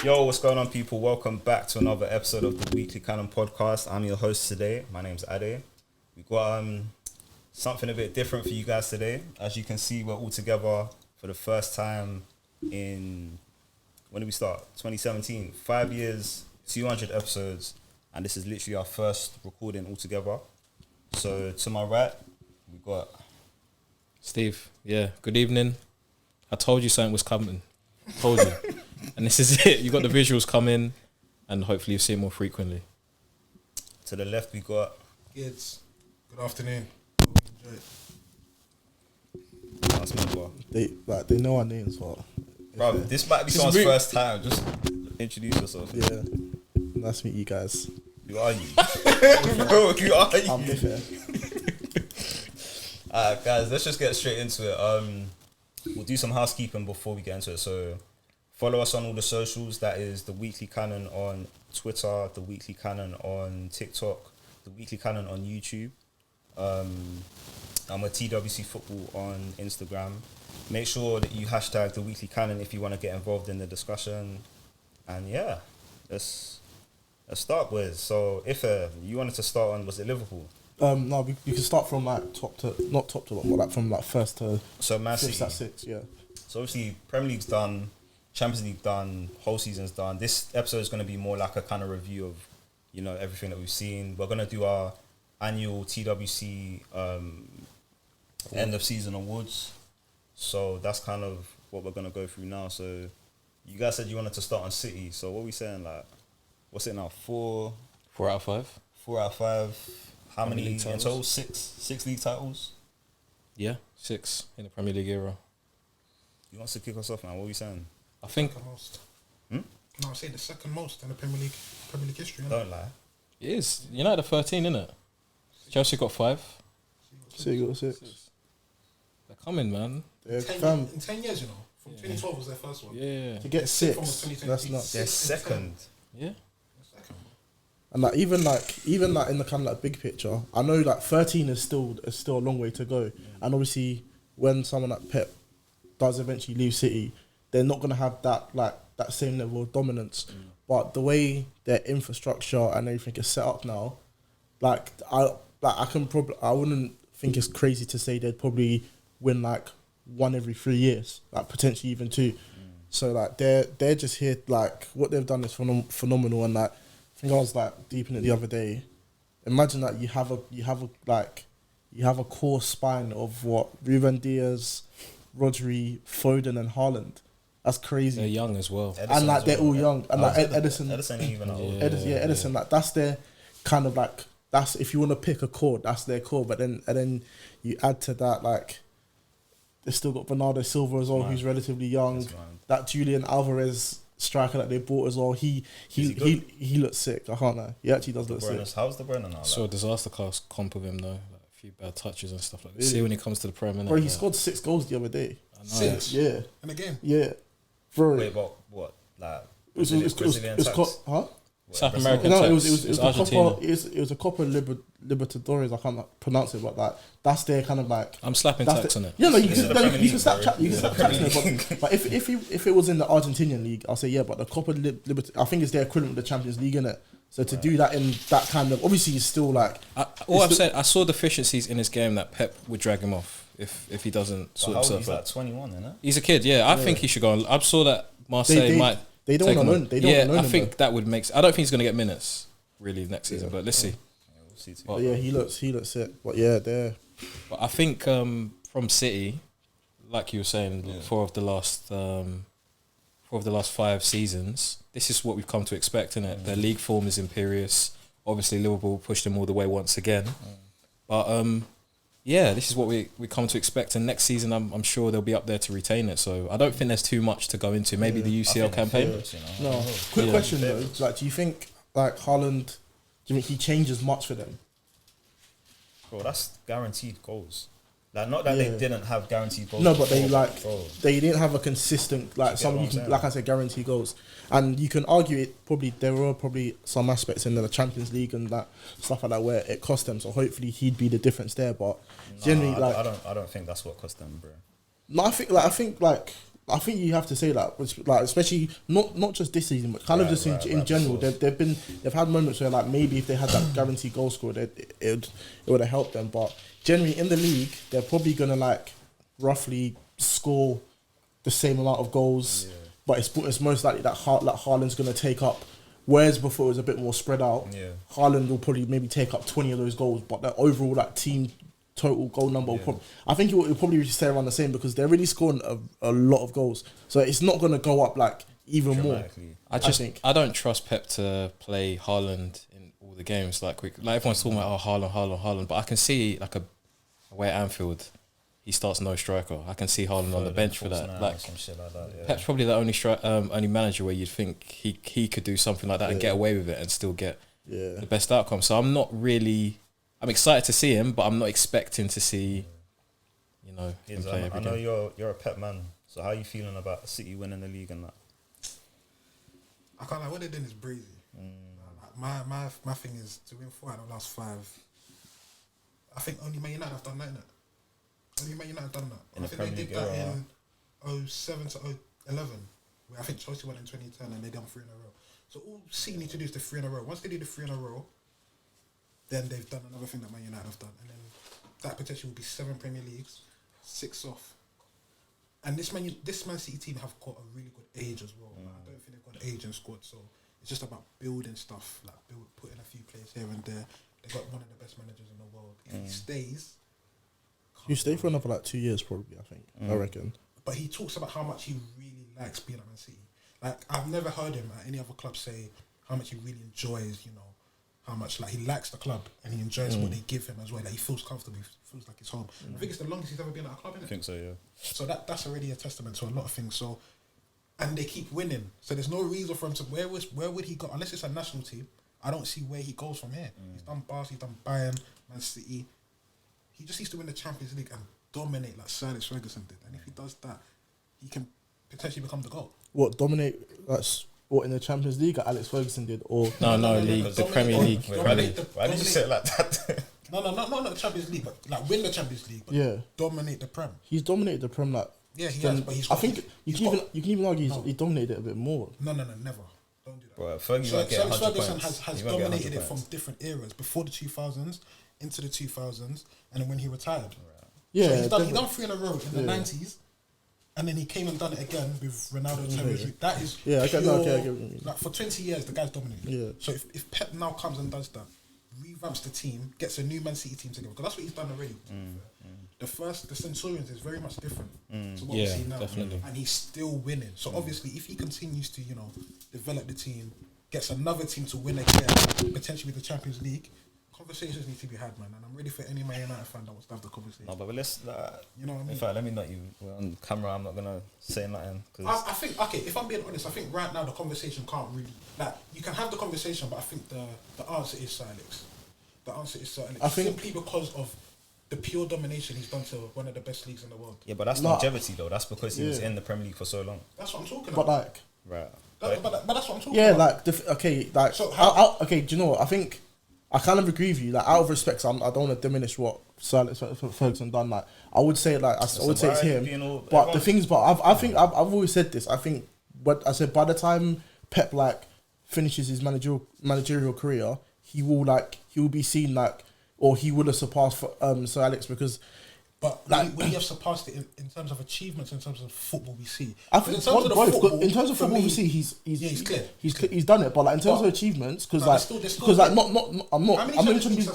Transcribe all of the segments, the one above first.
Yo, what's going on, people? Welcome back to another episode of the Weekly Canon Podcast. I'm your host today. My name's Ade. We've got something a bit different for you guys today. As you can see, we're all together for the first time in, when did we start? 2017. 5 years, 200 episodes, and this is literally our first recording all together. So to my right, we've got Steve. Yeah, good evening. I told you something was coming. Told you. And this is it. You got the visuals coming, and hopefully you see it more frequently. To the left, we got Kids, good afternoon. Enjoy it. last member. They know our names, but Bro, this might be someone's first time. Just introduce yourself. yeah, nice to meet you guys. Who are you? Bro, who are you? I'm different. Alright, guys, let's just get straight into it. We'll do some housekeeping before we get into it. So, follow us on all the socials. That is The Weekly Canon on Twitter, The Weekly Canon on TikTok, The Weekly Canon on YouTube. I'm a TWC Football on Instagram. Make sure that you hashtag The Weekly Canon if you want to get involved in the discussion. And yeah, let's start with. So, if you wanted to start on, was it Liverpool? No, we can start from like not top to bottom, but like from like first to So, Man fifth City. at six. Yeah. So obviously Premier League's done, Champions League done, whole season's done. This episode is going to be more like a kind of review of, you know, everything that we've seen. We're going to do our annual TWC end of season awards. So that's kind of what we're going to go through now. So you guys said you wanted to start on City. So what are we saying? Like, what's it now? 4 4 out of 5. 4 out of 5. How Premier many League in titles? total? Six league titles. Yeah, 6 in the Premier League era. You want to kick us off, man? What are we saying? I think Second most. Hmm? No, I say the second most in the Premier League history. innit? Don't lie. it is. United are 13, innit? Chelsea got 5. So you got six. They're coming, man. Yeah, 10 fam, in 10 years, you know. From 2012 was their first one. Yeah. to get Sixth one was six, 2020. that's not. They're Six and second. Yeah. Second. And like even like in the kind of like big picture, I know like 13 is still a long way to go. And obviously, when someone like Pep does eventually leave City, they're not gonna have that same level of dominance. But the way their infrastructure and everything is set up now, I wouldn't think it's crazy to say they'd probably win like one every 3 years, like potentially even two. So like they're just here, like what they've done is phenomenal. And like I think I was like deep in it the other day. Imagine that you have a core spine of what Ruben Diaz, Rodri, Foden, and Haaland. That's crazy. They're young as well. Edison And like as they're well, all yeah. young. And like Edison, Edison ain't even that old. Edison, like that's their kind of like, that's if you want to pick a core, that's their core. But then you add to that, like they've still got Bernardo Silva as well, Man. who's relatively young. That's man. That Julian Alvarez striker that they bought as well, he looks sick. I can't lie. He actually does The look Brenner, sick. how's the Brenner now? So a disaster class comp of him though. Like a few bad touches and stuff like that. See when he comes to the Prem, innit? Bro, he But scored 6 goals the other day. I know. 6 Yeah, in a game. yeah. Bro, Wait, what? Like it was Brazilian tax? huh? What, South Brazil? American No, tax. it was It's the Argentina. Copa. It was a Copa Libertadores. I can't pronounce it, but like that's their kind of like. I'm slapping That's tax the, on it. Yeah, no, you This is can, the no, Premier you can League, slap bro. chat. You This can is slap the tax on Premier it, but if it was in the Argentinian league, I'll say yeah. But the Copa Libertadores, I think it's their equivalent of the Champions League, innit? So to do that in that kind of, obviously, it's still like. All I've It's said, I saw deficiencies in his game that Pep would drag him off if he doesn't But sort how old himself he's out. like 21, isn't it? He's a kid, yeah. I think he should go on. I saw that Marseille might. They don't take want him to on. loan. They don't Yeah, want to loan I him, think though. that would make. I don't think he's going to get minutes really next season, but let's see. Yeah, we'll see too. But yeah, he looks sick. But yeah, they're. But I think from City, like you were saying, four of the last 5 seasons, this is what we've come to expect, isn't it? Their league form is imperious. Obviously, Liverpool pushed them all the way once again. But yeah, this is what we come to expect. And next season, I'm sure they'll be up there to retain it. So I don't think there's too much to go into. Maybe the UCL campaign. No, quick question though. Like, do you think like Haaland? Do you think he changes much for them? Bro, that's guaranteed goals. Like, not that they Yeah. didn't have guaranteed goals. No, but they before, like bro. they didn't have a consistent like get some what you I'm can saying? like I said guarantee goals, and you can argue it probably there were probably some aspects in the Champions League and that stuff like that where it cost them. So hopefully he'd be the difference there. But generally, Nah, like I don't think that's what cost them, bro. no, I think like I think you have to say that, like especially not just this season, but kind of just in general. They've had moments where like maybe if they had that guaranteed goal scorer, it would have helped them. But generally in the league, they're probably gonna like roughly score the same amount of goals. Yeah. But it's most likely that Haaland's gonna take up. Whereas before it was a bit more spread out. Yeah. Haaland will probably maybe take up 20 of those goals, but the overall like team total goal number I think it will probably stay around the same because they're really scoring a lot of goals. So it's not going to go up like even more. I think I don't trust Pep to play Haaland in all the games like everyone's talking about Haaland, but I can see like away at Anfield he starts no striker. I can see Haaland on the bench for that. Like some shit like that. Yeah. Pep's probably the only manager where you'd think he could do something like that and get away with it and still get the best outcome. So I'm excited to see him, but I'm not expecting to see, him play every game. I know you're a Pep man, so how are you feeling about City winning the league and that? I can't lie, what they're doing is breezy. My thing is to win 4 out of the last 5. I think only Man United have done that, innit? Only Man United have done that. I think they did that in 07 to 11, where I think Chelsea won in 2010 and they done 3 in a row. So all City need to do is the 3 in a row. Once they do the 3 in a row, then they've done another thing that Man United have done. And then that potentially will be 7 Premier Leagues, 6 off. And this Man City team have got a really good age as well. I don't think they've got an age in squad. So it's just about building stuff, like putting a few players here and there. They've got one of the best managers in the world. If he stays... You stay for another like 2 years probably, I think. I reckon. But he talks about how much he really likes being at Man City. Like, I've never heard him at any other club say how much he really enjoys, how much like he likes the club and he enjoys what they give him as well. Like he feels comfortable, he feels like it's home. I think it's the longest he's ever been at a club, isn't it? I think so, yeah. So that's already a testament to a lot of things. So, and they keep winning. So there's no reason for him to where would he go unless it's a national team. I don't see where he goes from here. He's done Barca, he's done Bayern, Man City. He just needs to win the Champions League and dominate like Sir Alex Ferguson did. And if he does that, he can potentially become the GOAT. What, dominate? That's what in the Champions League, like Alex Ferguson did, or no, league, the Premier League. Why did you say it like that? No, not the Champions League, but like win the Champions League. But dominate the Prem. He's dominated the Prem, like he has. But I think you can even argue he dominated it a bit more. No, never. Don't do that. Bro, Ferguson has dominated it from different eras before the 2000s into the 2000s, and then when he retired. Right. Yeah, so he done 3 in a row in the 90s. And then he came and done it again with Ronaldo. That is like for 20 years the guy's dominated. Yeah. So if Pep now comes and does that, revamps the team, gets a new Man City team together, because that's what he's done already. The Centurions is very much different to what we see now, definitely. And he's still winning. So obviously, if he continues to develop the team, gets another team to win again, potentially with the Champions League. Conversations need to be had, man, and I'm ready for any Man United fan that wants to have the conversation. No, but let's. You know what I mean? In fact, let me not you. We're on camera. I'm not gonna say nothing. I think if I'm being honest, I think right now the conversation can't really you can have the conversation, but I think the answer is Sir Alex. The answer is Sir Alex. I think simply because of the pure domination he's done to one of the best leagues in the world. Yeah, but that's longevity though. That's because he was in the Premier League for so long. That's what I'm talking about. But like, right. But that's what I'm talking about. Yeah, like so okay. Do you know what I think? I kind of agree with you. Like out of respect, I don't want to diminish what Sir Alex Ferguson done. Like I would say, I would say it's him. But the thing is, I think I've always said this. I think what I said by the time Pep finishes his managerial career, he will be seen or he would have surpassed Sir Alex because. But would he have surpassed it in terms of achievements, in terms of football we see? I think in terms of football we see, he's clear. He's done it. But in terms of achievements, because I'm mentioning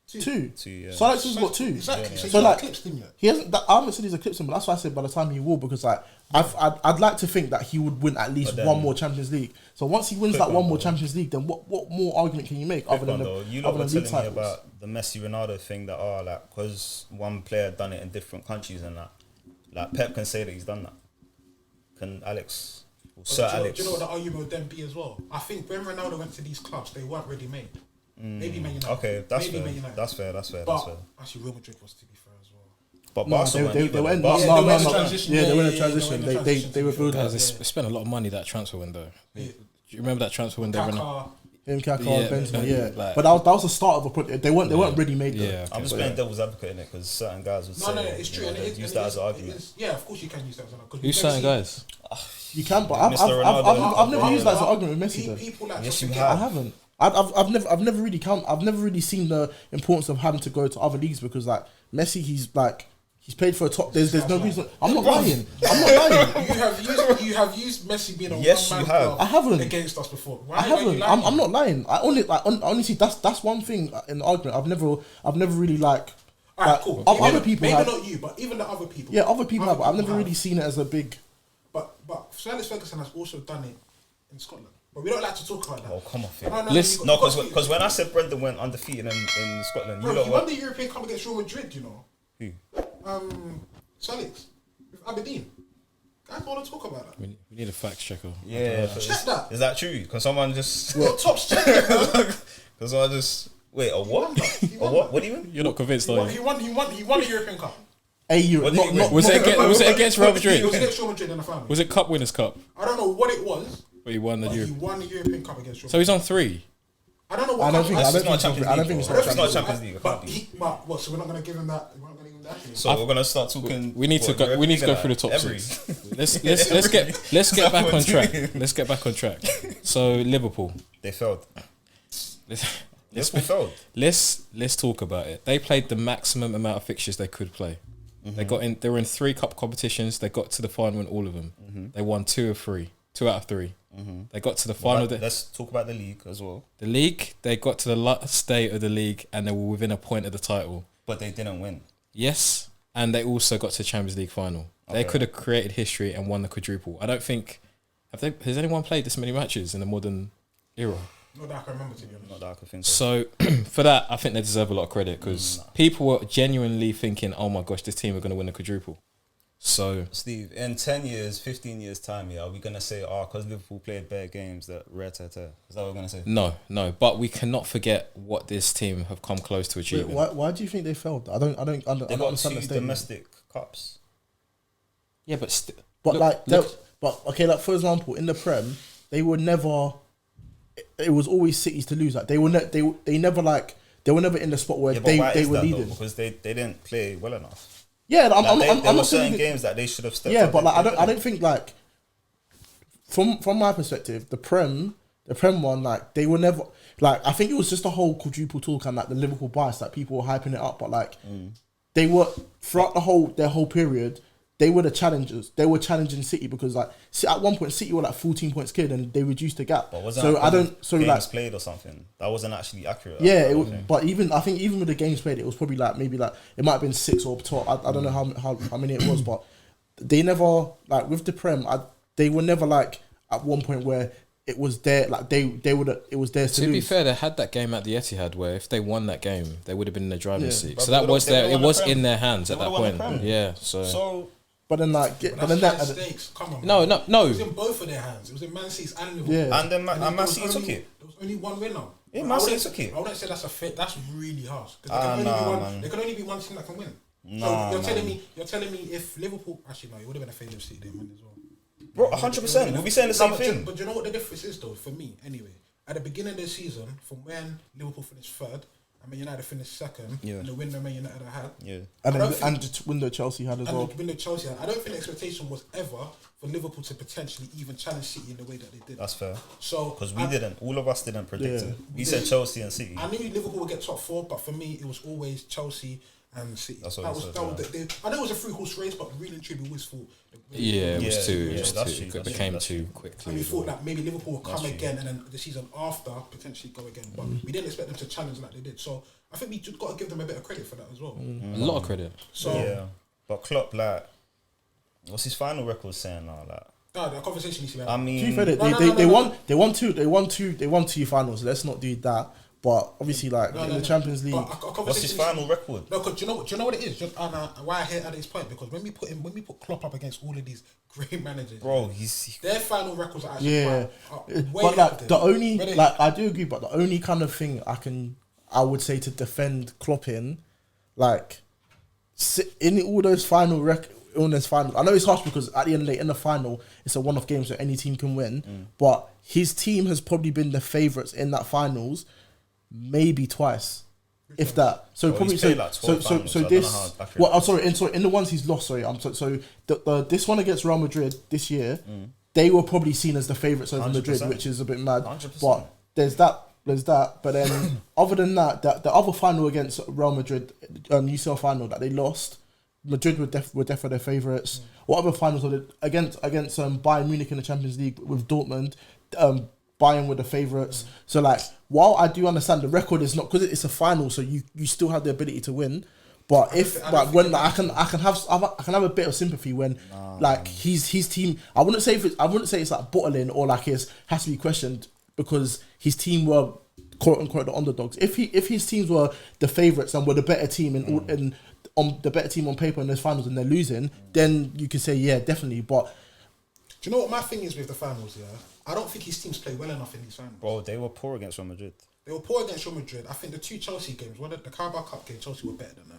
2. Yeah. So Alex has got 2. Exactly. So he eclipsed him yet. He hasn't. I haven't said he's eclipsed him, but that's why I said by the time he will, because I'd like to think that he would win at least one more Champions League. So once he wins one more Champions League, then what more argument can you make other than you lot were telling me about the Messi Ronaldo thing that because one player done it in different countries and that Pep can say that he's done that. Can Alex or Sir Alex? Do you know what the argument would then be as well? I think when Ronaldo went to these clubs, they weren't ready made. Maybe Man United. Okay, that's fair. That's fair. But actually, Real Madrid was, to be fair as well. But Barca they went in transition. Yeah, they went in transition. They were building. Guys, they spent a lot of money that transfer window. Do you remember that transfer window? Him, Kaka, Yeah, Benzema, yeah, yeah. like- But that was the start of a project. They weren't ready made though. Yeah. I'm just playing devil's advocate in it because certain guys would say, No, it's true. And use that as an argument. Yeah, of course you can use that as an argument. Who's certain guys? You can, but Mr. Ronaldo. I've never used that as an argument with Messi though. People like Yes, to you forget- I haven't. I've never really seen the importance of having to go to other leagues because like Messi, he's played for a top. There's no reason. I'm not lying. You have used Messi being a Yes, one-man you have. club I haven't. against us before. Why I are you haven't. lying? I'm not lying. Honestly, that's one thing in the argument. I've never really like. Alright, cool. Other people maybe have. not you, but even the other people. Yeah, other people have. But I've never have. really seen it as a big. But Sir Alex Ferguson has also done it in Scotland. But we don't like to talk about that. Oh, come off, yeah. Listen- No, because when I said Brendan went undefeated in Scotland, you Bro, know he won what? the European Cup against Real Madrid, you know. Who? Sir Alex with Aberdeen. Guys don't want to talk about that. We need a fact checker. Yeah. Check that. Is that true? Because someone just... Your top's check it, man. Because someone just... Wait, a what? He A won what? that. What do you mean? You're not convinced, are you? He won the European Cup. A Euro. What did he win? Was it against Real Madrid? It was against Real Madrid in the final. Was it Cup Winners' Cup? I don't know what it was, But he won the but he Euro. won the European Cup against Real So he's on 3. I don't know what I don't cup think. it I was. don't It's not think. Champions I don't League, think it's bro. not It's not Champions Champions League. It can't But be. but what? So we're not gonna give him that. We're not gonna give him that. So we're gonna start talking. We need to what, go. We need to go Europa through the top Every. 6. Let's get back on track. Let's get back on track. So Liverpool. They failed. Let's Liverpool failed. let's talk about it. They played the maximum amount of fixtures they could play. They got in. They were in 3 cup competitions. They got to the final in all of them. They won 2 out of 3. They got to the final. Let's talk about the league as well. The league. They got to the last day of the league, and they were within a point of the title. But they didn't win. Yes, and they also got to the Champions League final. They Okay. could have created history and won the quadruple. I don't think. Has anyone played this many matches in the modern era? Not that I can remember, to be honest. Not that I could think so. So for that, I think they deserve a lot of credit because people were genuinely thinking, "Oh my gosh, this team are going to win the quadruple." So Steve, in 10 years, 15 years time, are we going to say, because Liverpool played better games that rare tear? Is that what we're going to say? no, but we cannot forget what this team have come close to Wait, achieving. why do you think they failed? I don't They understand got the 2 statement. domestic cups. Yeah, but But look, like for example, in the Prem, they were never. It was always Cities to lose. Like they were they never in the spot where Yeah, but why they is were that though? leading. Because they didn't play well enough. Yeah, I'm There were not certain saying games that they should have stepped yeah, up but and like played I better. don't think like from my perspective, the Prem one, like they were never like I think it was just the whole quadruple talk and like the Liverpool bias that people were hyping it up, but like they were throughout their whole period. They were the challengers. They were challenging City because like at one point City were like 14 points clear and they reduced the gap. But wasn't So that I don't. because So games like played or something. That wasn't actually accurate. yeah, I it don't was, think. but I think even with the games played, it was probably like maybe like it might have been 6 or 12. I don't know how many it was, but they never like with the Prem. They were never like at one point where it was there. Like they would it was theirs to to be lose. fair, they had that game at the Etihad where if they won that game, they would have been in the driving Yeah. seat. But So they that would've- was they there. would've It won the was Prem. in their hands They at that would've won point. the Prem. Yeah. So So But then like But but then that's that high stakes. Come on. no, man. no, It was no. in both of their hands. It was in Man City's and Liverpool. Yeah. and then there Man was City took only- it. There was only one winner. Yeah, But Man I City wouldn't- took it. I wouldn't say that's a fit. That's really harsh. Because Man. there can only be one team that can win. Nah, so man. you're telling me if Liverpool actually no, it would have been a failure of City they win as well. Bro, 100%. We'll be saying the same but thing. But do you know what the difference is though? For me, anyway, at the beginning of the season, from when Liverpool finished 3rd and Man United finished 2nd, Yeah. and the window Man United had, Yeah. and I don't then the window Chelsea had as and well. the window Chelsea had, I don't think the expectation was ever for Liverpool to potentially even challenge City in the way that they did. That's fair. So Because we didn't. All of us didn't predict Yeah. it. We said Chelsea and City. I knew Liverpool would get top 4, but for me, it was always Chelsea and City. That's what that you was, said, that was yeah. I know it was a 3-horse race, but really and truly, we always thought. Yeah, it was Yeah, too. yeah, It was that's too. true, It that's became true, that's too true. quickly. And we as thought well. that maybe Liverpool would That's come true. again, and then the season after potentially go again. But we didn't expect them to challenge like they did. So I think we just got to give them a bit of credit for that as well. A lot of credit. So Yeah. But Klopp, like, what's his final record saying now? Like, the conversation needs to be had. I To be mean, fair, they won two finals. So let's not do that. But obviously, like in the Champions League, But a what's his conversation final record? No, because do you know what it is? Why I hate Ade's point, because when we put Klopp up against all of these great managers, Bro, their final records are actually yeah. way But up like there. the only Really? like I do agree, but the only kind of thing I would say to defend Klopp in, like in all those illness finals. I know it's harsh because at the end of the day, in the final, it's a one-off game, so any team can win. But his team has probably been the favourites in that finals, maybe twice, if that. So Well, probably he's played like 12 finals, so I don't know this. how accurate Well, I'm it is. sorry. In the ones he's lost, sorry. The this one against Real Madrid this year, they were probably seen as the favourites over Madrid, 100%. which is a bit mad. 100%. But there's that. But then other than that, the other final against Real Madrid, UCL final that they lost, Madrid were definitely their favourites. What other finals were they? Against Bayern Munich in the Champions League with Dortmund, Bayern were the favourites. So like, while I do understand the record is not, because it's a final, so you still have the ability to win. But I can have a bit of sympathy when like his team. I wouldn't say it's like bottling or like it has to be questioned because his team were quote unquote the underdogs. If his teams were the favourites and were the better team in on the better team on paper in those finals and they're losing, then you could say yeah, definitely. But Do you know what my thing is with the finals? Yeah, I don't think his teams play well enough in these finals. Bro, they were poor against Real Madrid. They were poor against Real Madrid. I think the two Chelsea games, the Carabao Cup game, Chelsea were better than them.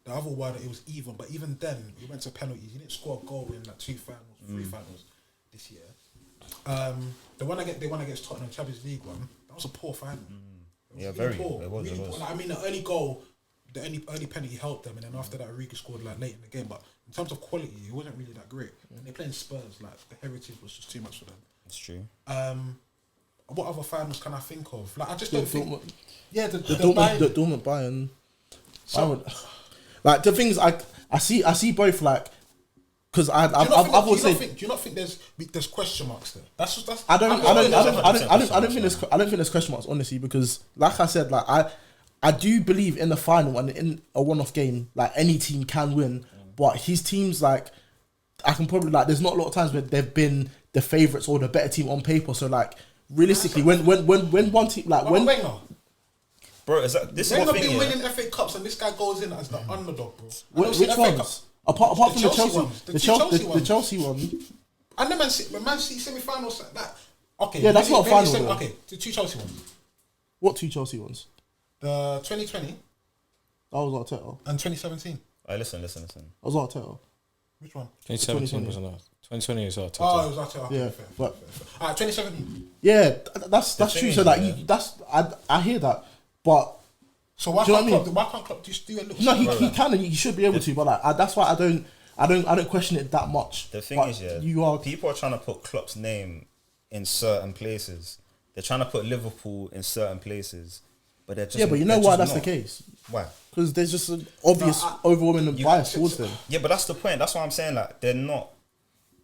The other one, it was even. But even then, we went to penalties. He didn't score a goal in like 2 finals, 3 finals this year. They won against Tottenham Champions League one. That was a poor final. Yeah, really very. poor. It was. Really poor. Like, I mean, the early goal, the early penalty helped them, and then after that, Origi scored like late in the game. But in terms of quality, it wasn't really that great. And they playing Spurs, like the heritage was just too much for them. That's true. What other finals can I think of? Like I just don't think. Dortmund, Yeah, the Dortmund Bayern. Like the things I see both like because I've always said. Do you not think there's question marks there? That's I don't think there's question marks honestly because like I said like I do believe in the final and in a one-off game like any team can win, but his teams like I can probably like there's not a lot of times where they've been the favourites or the better team on paper. So like realistically, when one team like when. Bro, is that this is Wenger what thing? been Yeah? winning FA Cups and this guy goes in as the underdog, bro. Which ones? Apart from the Chelsea ones. the Chelsea one. And the Man City semi-finals like that. Okay, Yeah, that's not a final, though. Okay, the 2 Chelsea ones. What 2 Chelsea ones? The 2020 That was Arteta. and 2017. Alright, listen. That was Arteta. Which one? 2017 was enough. 2020 is our Oh, it was Arteta. Okay, Yeah, fair. but- Alright, 2017. Yeah, that's thing true. is, So like yeah. I hear that, but So why Do you know can't what I Klopp? Why can't Klopp just do a little? no, something? he can and he should be able to. But like that's why I don't question it that much. The thing But is, yeah, you are people are trying to put Klopp's name in certain places. They're trying to put Liverpool in certain places, but they're just yeah, but you know they're why just that's the not. case? Why? Because there's just an obvious overwhelming bias towards them. Yeah, but that's the point. That's why I'm saying like they're not.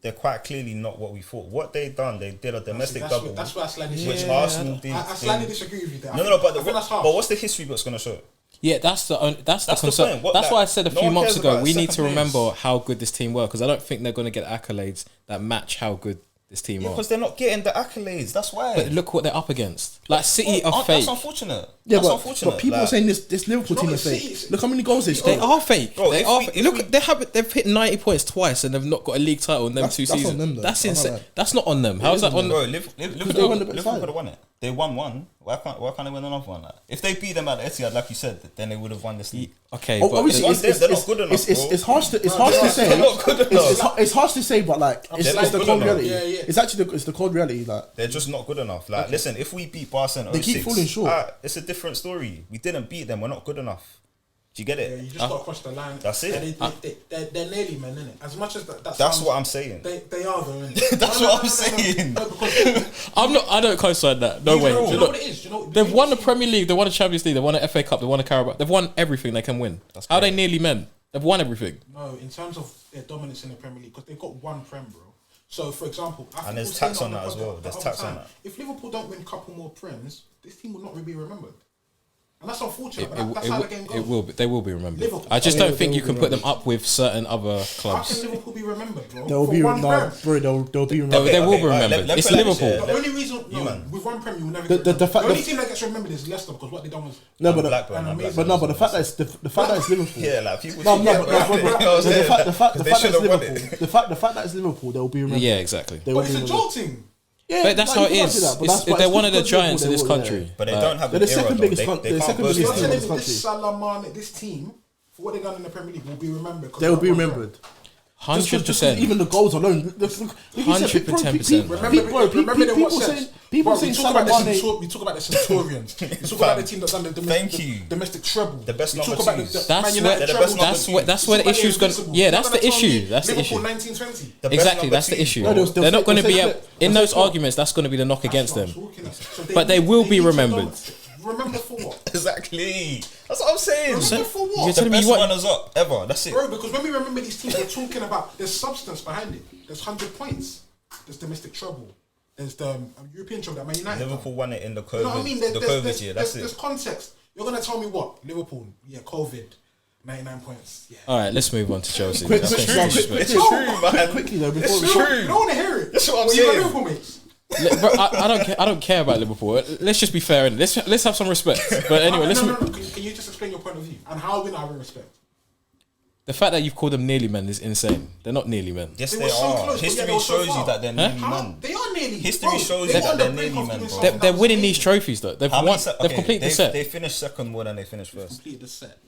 They're quite clearly not what we thought. What they did a domestic double, That's why I slightly which disagree. Arsenal did. I slightly disagree with you there. No, but I think that's harsh. but what's the history book's gonna show? Yeah, that's the the concern. point. What, That's like, why I said a no few one months cares ago about we need to second place. remember how good this team were because I don't think they're going to get accolades that match how good this team are. Because they're not getting the accolades. That's why. But look what they're up against. Like City are That's fake. unfortunate. Yeah, That's unfortunate. but people like, are saying this Liverpool Do you team know is what fake. City- Look how many goals they They scored. are fake. Bro, They if are. we- fake. if Look, we- they've hit 90 points twice and they've not got a league title in them That's 2 on seasons. them, though. That's I know insane. that. That's not on them. How is that on Bro, them? Liverpool they won the best Liverpool five. could have won it. They won one. Why can't they win another one? Like, if they beat them at the Etihad, like you said, then they would have won this league. Okay, Oh, but obviously, they're not good enough, bro. it's harsh to say. They're not good enough. It's harsh to say, but like it's They're not the good cold enough. reality. Yeah. It's actually the cold reality. Like They're just not good enough. Like, listen, if we beat Barca in 06, They keep falling short. it's a different story. We didn't beat them. We're not good enough. Do you get Yeah, it? you just got to cross the line. That's it. They're nearly men, innit? As much as that That's sounds- what I'm saying. They are though, innit? That's what I'm saying. No, because I'm not. I don't co-sign that. No do way. you know Look, what it is? Do you know they've won the Premier League. They won the Champions League. They won the FA Cup. They won the Carabao. They've won everything they can win. How are they nearly men? They've won everything. No, in terms of their dominance in the Premier League, because they've got one Prem, bro. So, for example, I think there's we'll say tax on the that as podcast well. the There's other tax on time, that. If Liverpool don't win a couple more Prems, this team will not really be remembered. And that's unfortunate, It, but that's how the game goes. it will be. They will be remembered. Liverpool. I just Yeah, don't think they you will can be put them up with certain other How clubs. can Liverpool be remembered, bro? they'll For be one Prem. bro. They'll be remembered. They will be alright, remembered. let It's put it like this, Liverpool. yeah. The only reason, You, man. with one Prem, you will never The- get the remembered. fact- The only team that gets remembered is Leicester, because what they done was... No, but Blackburn, and amazing. but no, but the fact that it's Liverpool. Yeah, like people. No, forget, but bro. You know what I'm the saying? fact that 'Cause it's they should have won Liverpool. it. The fact that it's Liverpool, they'll be remembered. Yeah, exactly. They will But it's be a remembered. jolting. Yeah, But that's like, how you it can't is. do that, but It's- that's they're why one of the because Liverpool, giants of they this will, country. But they Like, don't have They're an the era, second though. biggest They they're the can't second boast biggest of I'm it. telling team you, in this this country. Salamane, this team, for what they done in the Premier League, will be remembered. 'cause They will they've be got one remembered. 100%. Even the goals alone. Look, 110%. People saying we talk about the Centurions. We talk about the team that's done the domestic treble. The best we talk number about twos. That's where the issue's going. Yeah, that's the issue. That's the issue. Liverpool 1920. Exactly, that's the issue. They're not going to be in those arguments. That's going to be the knock against them. But they will be remembered. Remember for what? Exactly. That's what I'm saying. Remember for what? You're The telling me best what? runners up ever. That's it. Bro, because when we remember these teams, we're talking about there's substance behind it. There's 100 points. There's domestic treble. There's the European treble that Man United. Liverpool won it in the COVID. You know what I mean? The COVID year. That's There's it. context. You're gonna tell me what? Liverpool, COVID, 99 points. Yeah. All right, let's move on to Chelsea. Quick, That's quick, disrespectful. It's true, man. quickly though, before It's we true. You don't want to hear it. That's what I'm You got saying. Liverpool mates. Bro, I don't care about Liverpool. Let's just be fair. Let's have some respect. But anyway, let's. No. Can you just explain your point of view and how we not have respect? The fact that you've called them nearly men is insane. They're not nearly men. Yes, They they were so are. close, but History yet they were so shows you far. that they're nearly How? men. They are nearly. History shows you they that on the they're brink nearly of men, doing bro. something They're that was winning these amazing. trophies though. They've How won. many se- They've okay, completed the they've- set. They finished second more than they finished first. Completed the set.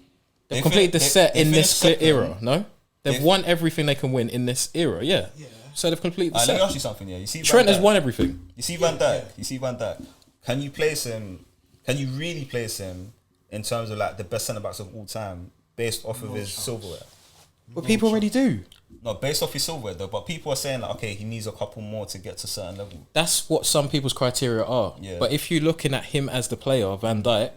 They've completed the set in this finished second. era. No, they've won everything they can win in this era. Yeah. Yeah. So they've completed the Let me ask set. you something. Yeah, you see, Trent Van has Dijk? won everything. You see Van Dijk. Yeah. You see Van Dijk. Can you place him? Can you really place him in terms of like the best centre backs of all time based off of his silverware? But people already do. No, based off his silverware though. But people are saying like, okay, he needs a couple more to get to a certain level. That's what some people's criteria are. Yeah. But if you're looking at him as the player, Van Dijk,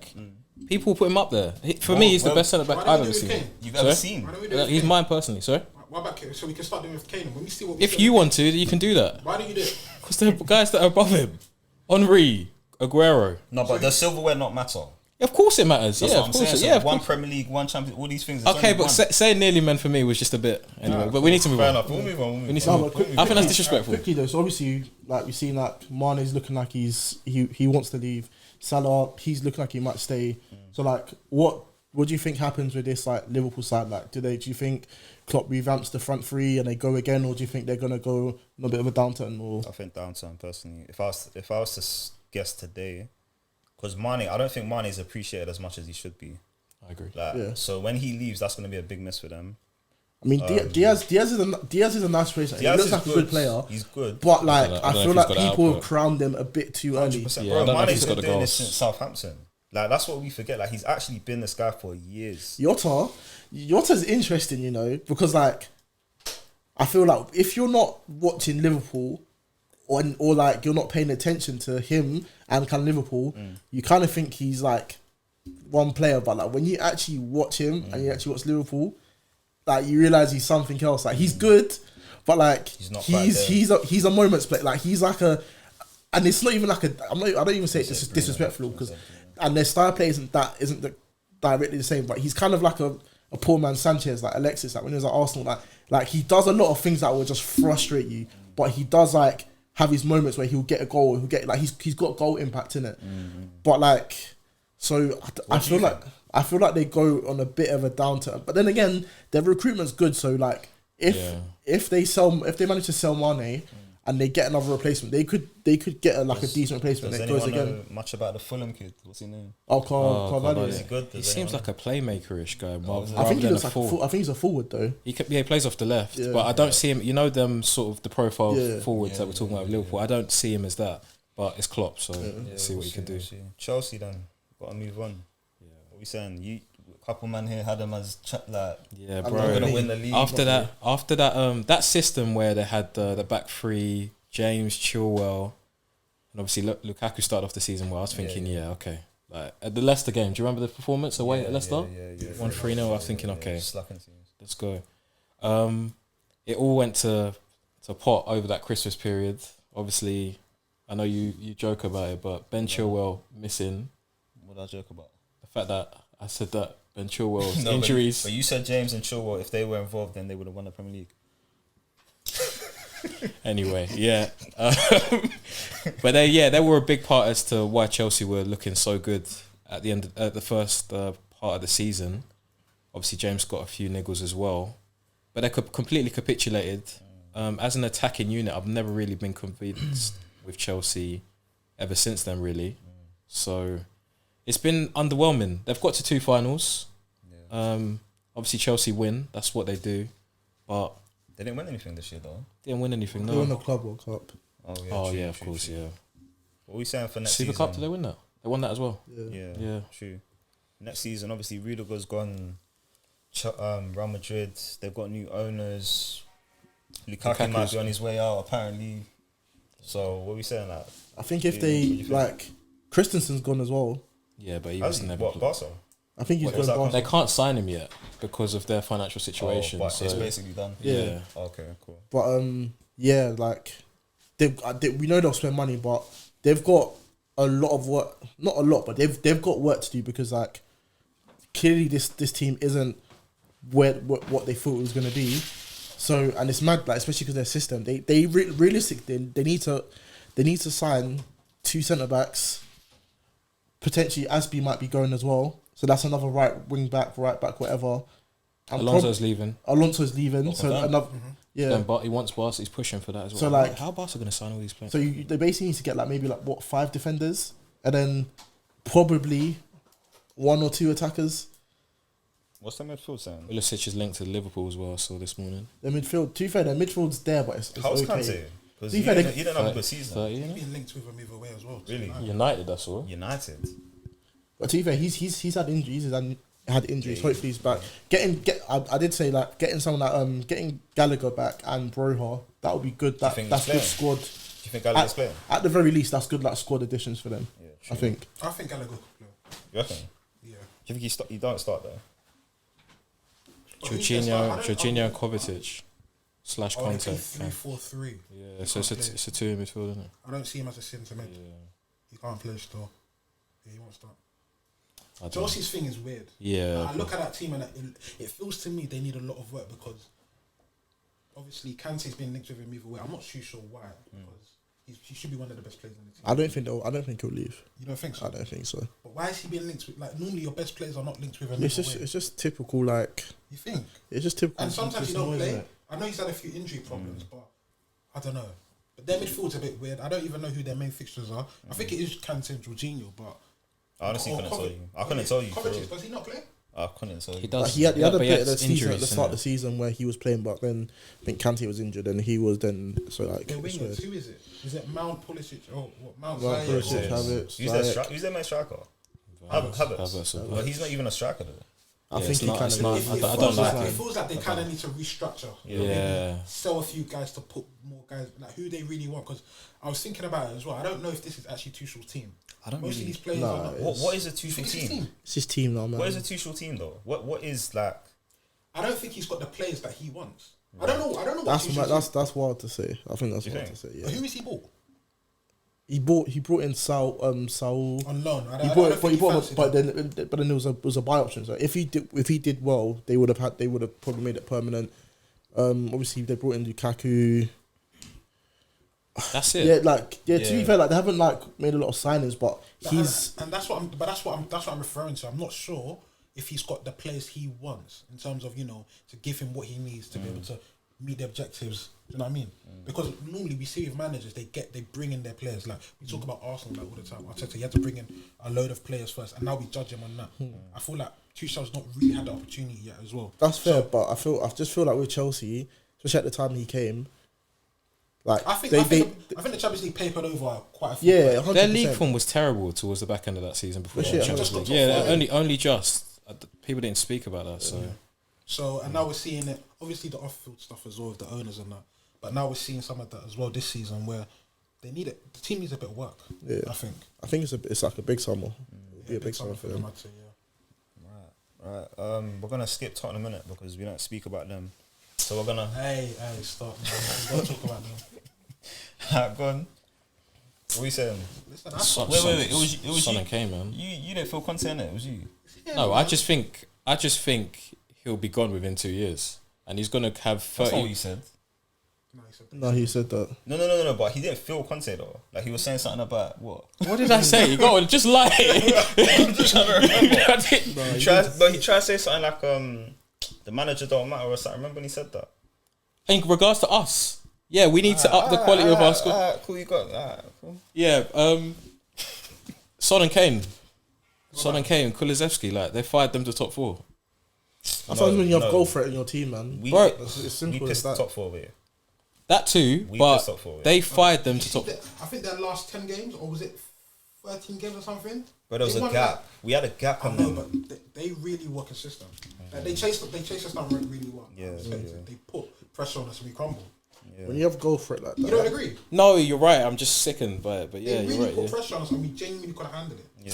people will put him up there. For me, he's the well, best centre back why I've don't ever we do seen. Kane? You've Sorry? ever seen? Why don't we do it? He's mine personally. Sorry. Why about Kane? So we can start doing with Kane. When we see what we If you want to, you can do that. why don't you do it? Because there are guys that are above him. Henri, Aguero. No, but does silverware not matter? Of course it matters. That's Yeah, what of I'm course. saying. So Yeah, of one course. Premier League, one Champions, all these things. it's Okay, only but one. saying nearly men for me was just a bit. Anyway, but we need to move Fair on. enough. We'll move on. We need to No, move but on. I think that's disrespectful. Quickly though, so obviously, like we've seen that Mane's looking like he wants to leave. Salah, he's looking like he might stay. So like, what do you think happens with this like Liverpool side? Like, do you think Klopp revamps the front three and they go again, or do you think they're gonna go on a bit of a downturn? Or I think downturn personally. If I was to guess today, because Mane, I don't think Mane is appreciated as much as he should be. I agree. Like, Yeah. so when he leaves, that's going to be a big miss for them. I mean, Diaz is a nice player. He Diaz looks is like a good player. He's good. But like, I don't know I if feel he's like got the people output. crowned them a bit too early. 100%. Yeah, I don't Bro, know if Mane's he's been got the doing this goals. since Southampton. Like, that's what we forget. Like, he's actually been this guy for years. Yota's interesting, you know, because like, I feel like if you're not watching Liverpool, or like you're not paying attention to him and kind of Liverpool, you kind of think he's like one player. But like when you actually watch him and you actually watch Liverpool, like you realize he's something else. Like he's good, but like He's not quite there. he's a moments player. Like he's like a, and it's not even like a. I don't even say it's disrespectful because, and their style play isn't directly the same. But he's kind of like a poor man Sanchez, like Alexis. Like when he was at Arsenal, like he does a lot of things that will just frustrate you. But he does like have his moments where he'll get a goal. He'll get like he's got goal impact in it. But like, so I feel like they go on a bit of a downturn. But then again, their recruitment's good. So like, if they manage to sell Mane and they get another replacement, they could get a decent replacement. Does That goes anyone again. know much about the Fulham kid? What's his name? Carvalho. Is he good? He Does seems anyone like a playmaker-ish guy. I think he looks like forward. I think he's a forward though. He plays off the left, Yeah. but I don't see him. You know them sort of the profile Yeah. forwards that we're talking about with Liverpool. I don't see him as that, but it's Klopp, so let's see what he can do. Chelsea then got to move on. What we saying? A couple man here had them as Yeah, I'm bro. not gonna win the league. After that, that system where they had the back three, James, Chilwell, and obviously Lukaku started off the season well. I was thinking, okay. Like at the Leicester game, do you remember the performance away at Leicester? Yeah. 1-3-0. I was thinking, okay, Slacking teams. let's go. It all went to pot over that Christmas period. Obviously, I know you joke about it, but Ben Chilwell missing. What did I joke about? The fact that I said that Ben Chilwell's No, injuries. But you said James and Chilwell, if they were involved, then they would have won the Premier League. Anyway, yeah. But they were a big part as to why Chelsea were looking so good at the end at the first part of the season. Obviously, James got a few niggles as well, but they completely capitulated. As an attacking unit, I've never really been convinced with Chelsea ever since then, really. So it's been underwhelming. They've got to 2 finals. Obviously, Chelsea win. That's what they do. But They didn't win anything this year, though. Didn't win anything. They won the No. Club World Cup. Oh yeah, of course, yeah. What are we saying for next Super season? Cup, did they win that? They won that as well. Yeah, true. Next season, obviously, Rudiger's gone. Real Madrid, they've got new owners. Lukaku might be on his way out, apparently. So, what are we saying? Like, I think if they Christensen's gone as well. Yeah, but he was never. What, Barca? I think he's going Barca. They can't sign him yet because of their financial situation. But so it's basically done. Yeah. Okay, cool. But yeah, like we know they'll spend money, but they've got a lot of work. Not a lot, but they've got work to do because like clearly this team isn't what they thought it was going to be. So and it's mad, like especially because their system. They realistically they need to sign 2 centre backs. Potentially Asby might be going as well. So that's another right back, whatever. And Alonso's leaving. Alonso's leaving. So another, yeah. But he wants Barca. He's pushing for that as well. So like, how Barca going to sign all these players? So they basically need to get like maybe like 5 defenders and then probably 1 or 2 attackers. What's the midfield saying? Pulisic is linked to Liverpool as well. I saw this morning. The midfield, to be fair, their midfield's there, but it's How's okay. Kante? Because To he be fair, didn't have a good season. 30, He's been linked with a move away as well. Really? United, that's all. United. But to be fair, he's had injuries. He's had injuries. Hopefully he's back. I did say like getting someone like getting Gallagher back and Broha, that would be good. That's good squad. Do you think Gallagher's playing? At the very least, that's good like squad additions for them. Yeah, I think. I think Gallagher could play. You reckon? Yeah. Do you think he don't start though? Jorginho and Kovacic / Conte. 3-4-3. Yeah, so it's a 2 in midfield, isn't it? I don't see him as a centre mid. Yeah. He can't play still. Yeah, he won't start. I don't Chelsea's thing is weird. Yeah. Like, I look at that team and it feels to me they need a lot of work because obviously Kante's been linked with him either way. I'm not too sure why because he should be one of the best players in the team. I don't think he'll leave. You don't think so? I don't think so. But why is he being linked with like normally your best players are not linked with him? It's just typical like. You think? It's just typical. And sometimes just he don't noise, play. isn't it? I know he's had a few injury problems, but I don't know. But their midfield's a bit weird. I don't even know who their main fixtures are. I think it is Kante and Jorginho, but I honestly couldn't tell you. I couldn't tell you. Kovacic, does he not play? I couldn't tell you. He does. Like he had a but bit of the has season at injuries, the start of the innit? season where he was playing, but then I think Kante was injured and he was then so like. Their it's wingers, weird. Who is it? Is it Mount Pulisic? Oh, what Mount Mount Zaire? Pulisic, Havertz, Who's their main striker? Havertz. Havertz. Well, he's not even a striker though. I Yeah, think it's he not- kind it's of. not- I don't like It it. feels like they kind of need to restructure. Yeah. Sell a few guys to put more guys like who they really want. Because I was thinking about it as well. I don't know if this is actually Tuchel's team. I don't Most really. of these players Nah, are not. What is a You Tuchel think it's his team? It's his team now, man. What is a Tuchel team though? What is like? I don't think he's got the players that he wants. I don't know. What That's Tuchel's that's wild to say. I think that's You wild think? to say. team- Yeah. Who is he bought? He brought in Saul. On loan. He bought, but then there was a buy option. So if he did well, they would have probably made it permanent. Obviously they brought in Lukaku. That's it. To be fair, like they haven't like made a lot of signings, but he's and that's what I'm referring to. I'm not sure if he's got the players he wants in terms of to give him what he needs to be able to meet the objectives. Do you know what I mean? Because normally we see with managers they bring in their players. Like we talk about Arsenal like all the time. Arteta, he had to bring in a load of players first, and now we judge him on that. I feel like Tuchel's not really had the opportunity yet as well. that's fair. But I just feel like with Chelsea, especially at the time he came, like I think the Champions League papered over quite a few. yeah, players. 100%. Their league form was terrible towards the back end of that season before Yeah, the yeah, Champions just League. got Yeah, top five. only just people didn't speak about that. So And now we're seeing it. Obviously the off-field stuff as well with the owners and that. But now we're seeing some of that as well this season where they need it. The team needs a bit of work. Yeah. I think. I think it's like a big summer. It'll be a big summer for them. I'd say, yeah. Right. We're gonna skip Tottenham a minute because we don't speak about them. So we're gonna. Hey, stop. Man. We gotta talk about them. Go on. What are you saying? Listen, I Son, Wait. Son- It was Son you. and Kane, man. You didn't feel content in it. It was you. No, I just think he'll be gone within 2 years, and he's gonna have That's not 30. what you said. No, he said that. No. But he didn't feel content though. Like he was saying something about what? What did I say? Go on, just lie. I'm just trying to remember. I didn't- He tried to say something like the manager don't matter or something. Remember when he said that? In regards to us, yeah, we need to up the quality of our squad. Cool, you got cool. Yeah, Son and Kane, Kulusevski, like they fired them to top 4. Sometimes when you have goal threat in your team, man, We, Bro, it's we simple as pissed that. top 4 away. That too, We but pissed top 4 away. they fired them to top. I think their last 10 games, or was it 13 games or something? But there was They a won gap. like- We had a gap I on know, them. but they really were consistent. Like, they chased us down really well. Yeah, I respect yeah. it. They put pressure on us and we crumbled. When you have goal threat like that, You don't agree? No, you're right. I'm just sickened by it, but yeah, They you're really right. put Yeah. pressure on us and we genuinely could have handled it. Yeah.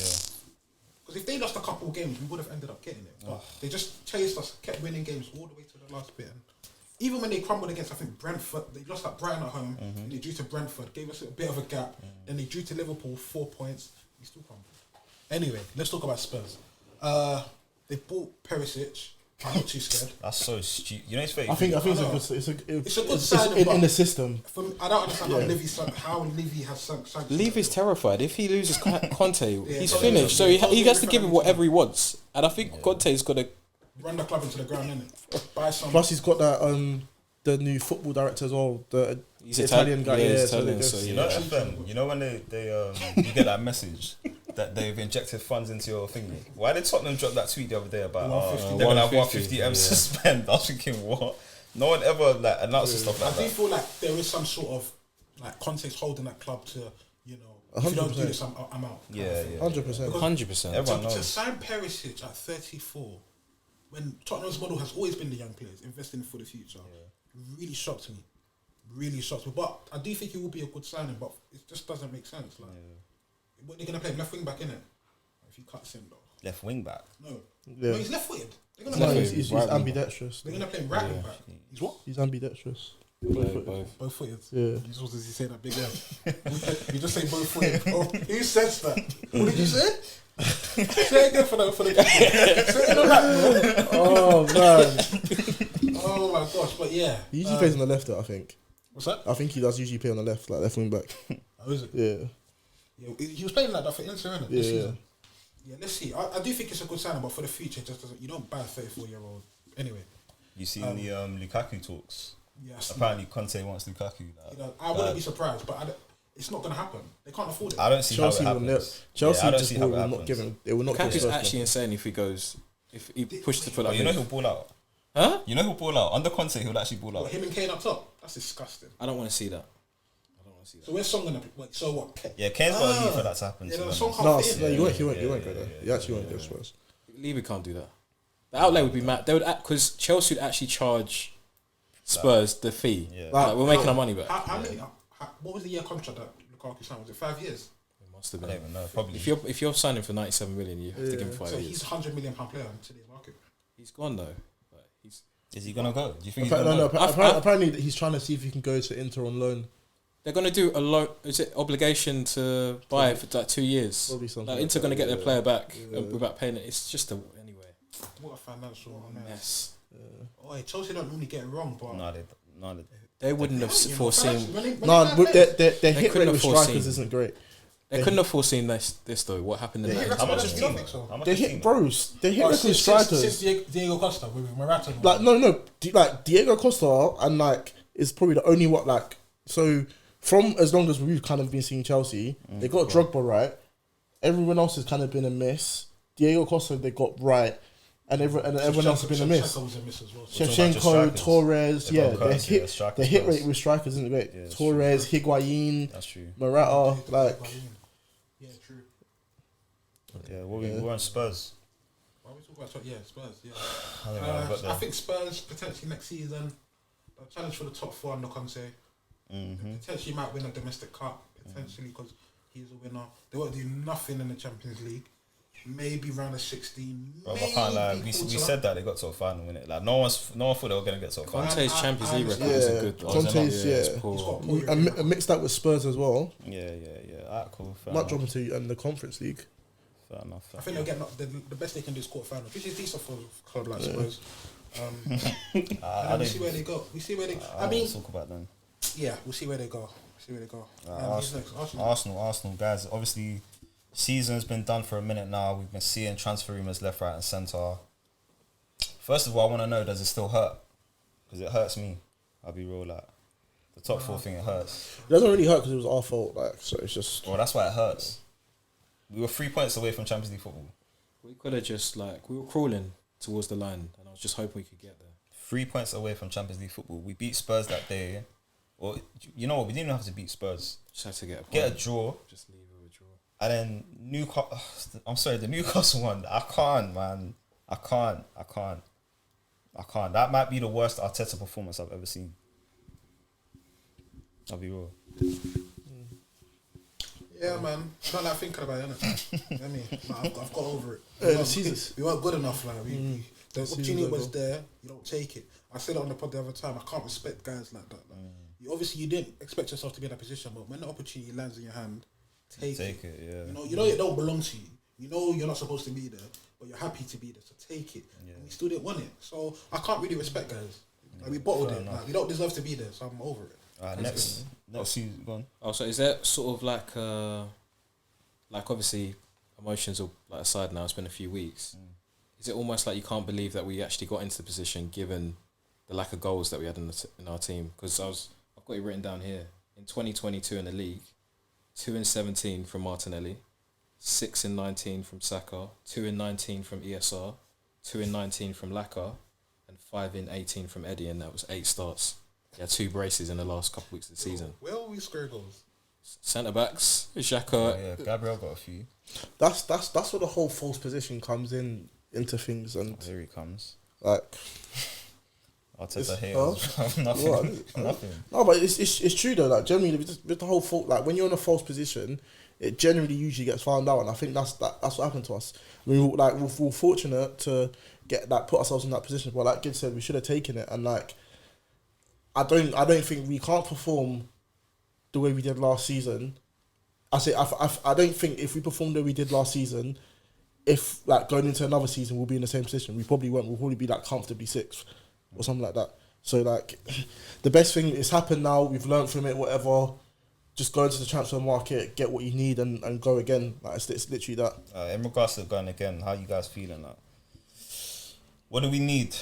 Because if they lost a couple of games, we would have ended up getting it. But they just chased us, kept winning games all the way to the last bit. And even when they crumbled against, I think, Brentford, they lost at Brighton at home, and they drew to Brentford, gave us a bit of a gap. Then they drew to Liverpool, 4 points. We still crumbled. Anyway, let's talk about Spurs. They bought Perisic. I'm not too scared. That's so stupid. You know, it's fake. I think I it's know. it's a good signing, in the system. For me, I don't understand how Levy has sunk. Levy's terrified. If he loses Conte, he's Conte- finished. So he Conte has to give him referendum. whatever he wants. And I think Conte's got to. Run the club into the ground, innit? Buy some. Plus, he's got that the new football director as well. He's the Italian guy. Yeah, Yeah, he's so Italian, they so just- You know, FM, you know when they you get that message that they've injected funds into your thingy. Why did Tottenham drop that tweet the other day about 150? they're gonna have 150, 150 M to spend? I was thinking, what? No one ever like announces stuff I like do that. feel like there is some sort of like context holding that club to, you know, if you don't do 100%. this, I'm out. kind of Yeah, thing. yeah. 100%. 100%. Everyone To knows. sign Perisic at 34, when Tottenham's model has always been the young players, investing for the future, really shocked me. Really shocked me. But I do think it will be a good signing, but it just doesn't make sense. Like, what they're going to play him left wing back, innit? If he cuts him, though. Left wing back. No. Yeah. No, he's left footed. They're going to No, play he's him. right wing. ambidextrous. They're going to play him right wing back. He's what? He's ambidextrous. Both. Both footed. Yeah. You supposed to say that big M. You just say both footed. Oh, who says that? What did you say? Say it again for the people. Say it in the back, bro. Oh man, Oh my gosh, but yeah. he usually plays on the left. Though, I think. What's that? I think he does usually play on the left, like left wing back. Oh, is it? Yeah. Yeah, he was playing like that for Inter, innit? Yeah, This yeah. season. Yeah, let's see. I do think it's a good signing, but for the future, it just doesn't. You don't buy a 34-year-old. Anyway, You seen the Lukaku talks? yes. Apparently, Conte wants Lukaku. I wouldn't be surprised, but it's not going to happen. They can't afford it. I don't see Chelsea how will it never. happens. Chelsea Yeah, I don't just see how will it not happens. give him. They will not give Lukaku's him. actually insane if he pushed to put But that. you know he'll ball out. Huh? You know he'll ball out. Under Conte, he'll actually ball But out. him and Kane up top, that's disgusting. I don't want to see that. So where's Son going to play? So what? Yeah, Kane's got to leave for that to happen. Yeah, to no, be Son honest. can't No, fit in. no, you won't. He yeah, won't go there. yeah, He actually won't go to Spurs. Levy can't do that. The outlay would be mad. They would because Chelsea would actually charge Spurs the fee. Yeah. Like, we're making our money back. How many? What was the year contract that Lukaku signed? Was it 5 years? It must have I been. don't even know. Probably. If you're signing for 97 million, you have to give him 5 So years. he's £100 million player in today's market. He's gone though. Like, he's Is he gonna go? Do you think he's Apparently, gonna no, go? apparently he's trying to see if he can go to Inter on loan. they're gonna do a loan. Is it obligation to buy it for like 2 years? Probably something Like Inter like gonna that, get their yeah. player back Yeah. without paying it. It's just anyway. What a financial mess. Mess. Oh, hey, Chelsea don't normally get it wrong, but No, they. They wouldn't have you know, foreseen. when No, they but play- their hit couldn't rate with have foreseen. strikers isn't great. They couldn't have foreseen this though. What happened in Yeah, that? How much is You don't Timo? think so? How much They is hit Timo? bros. They hit Oh, record since strikers. Diego Costa with Morata. Like no, like Diego Costa and like is probably the only what like so from as long as we've kind of been seeing Chelsea, they got Drogba right. Everyone else has kind of been a miss. Diego Costa they got right, and everyone else has been a miss. Shevchenko was a miss as well. Talking about just Shevchenko, strikers. Torres, They've yeah, got curves, yeah, the strikers hit first. rate with strikers isn't great. Yeah, it's Torres, Higuain, That's true. Morata, like Yeah, true. Yeah, we're on Spurs. Why are we talking about? Yeah, Spurs. Yeah. I don't know. I've got I the- think Spurs potentially next season, they'll challenge for the top 4 under Conte. Potentially might win a domestic cup. Potentially because he's a winner. They won't do nothing in the Champions League. Maybe round of 16. Bro, I can't lie. We quarter. said that they got to a final, innit? Like no one thought they were gonna get to a final. Conte's Champions League record Yeah, isn't good. Though. Conte's, It's yeah. poor. He's got poor and mix that with Spurs as well. Yeah. Alright, cool. Fair Might enough. drop into the Conference League. Fair enough. I think they'll get the best they can do is quarter-final, which is decent for a club like Spurs. I And then we see where they go. We see where they. I mean, talk about them. yeah, we'll see where they go. See where they go. Who's next? Arsenal, guys. Obviously, season's been done for a minute now. We've been seeing transfer rumours left, right, and centre. First of all, I want to know: does it still hurt? Because it hurts me. I'll be real. Like the top 4 thing, it hurts. It doesn't really hurt because it was our fault. Like so, it's just Well, that's why it hurts. We were 3 points away from Champions League football. We could have just we were crawling towards the line, and I was just hoping we could get there. 3 points away from Champions League football. We beat Spurs that day. Or you know what? We didn't even have to beat Spurs. Just had to get a point. Get a draw. Just leave it with a draw. And then I'm sorry, the Newcastle one. I can't, man. I can't. That might be the worst Arteta performance I've ever seen. I'll be real. Yeah, man. Not like thinking about it, innit? I mean, I've got over it. The season. We weren't good enough, like the opportunity was ago. there. You don't take it. I said it on the pod the other time. I can't respect guys like that. Like, you didn't expect yourself to be in that position, but when the opportunity lands in your hand, take it. Yeah. You know it don't belong to you. You know you're not supposed to be there, but you're happy to be there. So take it. Yeah. And we still didn't want it. So I can't really respect guys. Like, we bottled it. Like, we don't deserve to be there. So I'm over it. Next season, go on. Oh, so is that sort of like obviously emotions are like aside now, it's been a few weeks. Is it almost like you can't believe that we actually got into the position given the lack of goals that we had in our team? Because I've got it written down here. In 2022 in the league, 2 in 17 from Martinelli, 6 in 19 from Saka, 2 in 19 from ESR, 2 in 19 from Laka, and 5 in 18 from Eddie, and that was 8 starts. He had 2 braces in the last couple of weeks of the season. Where will we score goals? Centre backs, Xhaka. Yeah, Gabriel got a few. That's where the whole false position comes into things, and Here he comes. like Arteta It's- here. Nothing. What? Nothing. no, but it's true though. Like generally, with the whole fault, like when you're in a false position, it generally usually gets found out, and I think that's what happened to us. I mean, like we're fortunate to get that, put ourselves in that position. But like Gid said, we should have taken it, and like I don't think we can't perform the way we did last season. I don't think if we performed the way we did last season, if like going into another season we'll be in the same position. We probably won't. We'll probably be like comfortably 6th or something like that. So like the best thing is happened now. We've learned from it. Whatever. Just go into the transfer market, get what you need, and go again. Like it's literally that. In regards to going again, how you guys feeling? Like, what do we need?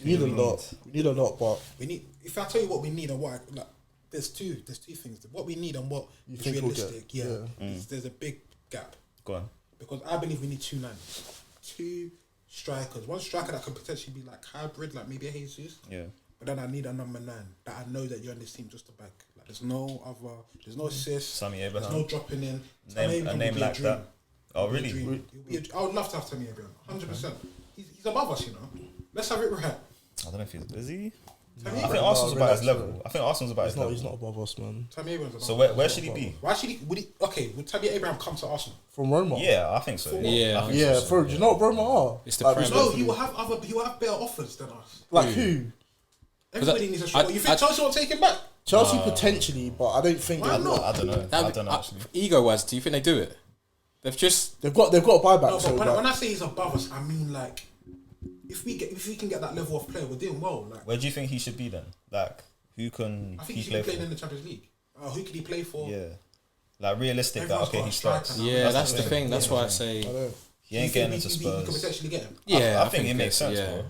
We need a lot. We need a lot, but We need. If I tell you what we need and what like, there's two things. What we need and what You is think we'll realistic. get, yeah. There's a big gap Go on. because I believe we need 2 9s, 2 strikers. One striker that could potentially be like hybrid, like maybe a Jesus. Yeah. But then I need a number 9 that I know that you're on this team just to back. Like there's no assists. Sammy There's Abraham. no dropping in. A Tammy name Abraham would be a like dream. that. Oh, Would be a really? dream. I would love to have Tammy Abraham. 100%. He's above us, you know. Let's have it right. I don't know if is he? Tammy I think Abraham. Arsenal's about his relax, level. I think Arsenal's about his level. he's not above us, man. Tammy Abraham's above So us. where should he be? Why should he? Would Tammy Abraham come to Arsenal? From Roma. Yeah, I think so. Yeah, I think Yeah, so. bro. Do you know what Roma are? It's the Like, Premier No, he will have better offers than us. Like who? Everybody needs a shot. You think Chelsea will take him back? Chelsea potentially, but I don't think Why they not? I don't know. I don't know actually. Ego-wise, do you think they do it? They've just... They've got a buyback. No, so but like, when I say he's above us, I mean like if we can get that level of player, we're doing well. Like Where do you think he should be then? Like, who can I think he he should play be playing for? in the Champions League. Who can he play for? Yeah. Like realistic that Everyone's okay got he a striker starts. now. Yeah, that's the thing. That's why I I say... don't. He ain't getting into You could Spurs. potentially get him. Yeah, I think it makes sense, bro.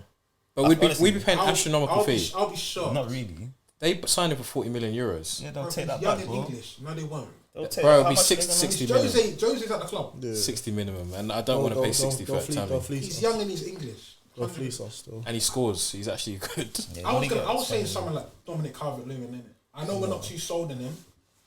But we'd be paying astronomical fee. I'll be shocked. Not really. They signed him for 40 million euros. Yeah, they'll Bro, take he's that young back, in bro. English. No, they won't. They'll take Bro, that. it'll be How much are they 60 gonna- million. Jose's at the club. Yeah. 60 minimum, and I don't want to pay 60 for that They'll time. fleece He's us. young and he's English. They'll fleece us still. And he scores. He's actually good. Yeah, I only get was saying 20. someone like Dominic Calvert-Lewin, innit? I know we're not too sold on him,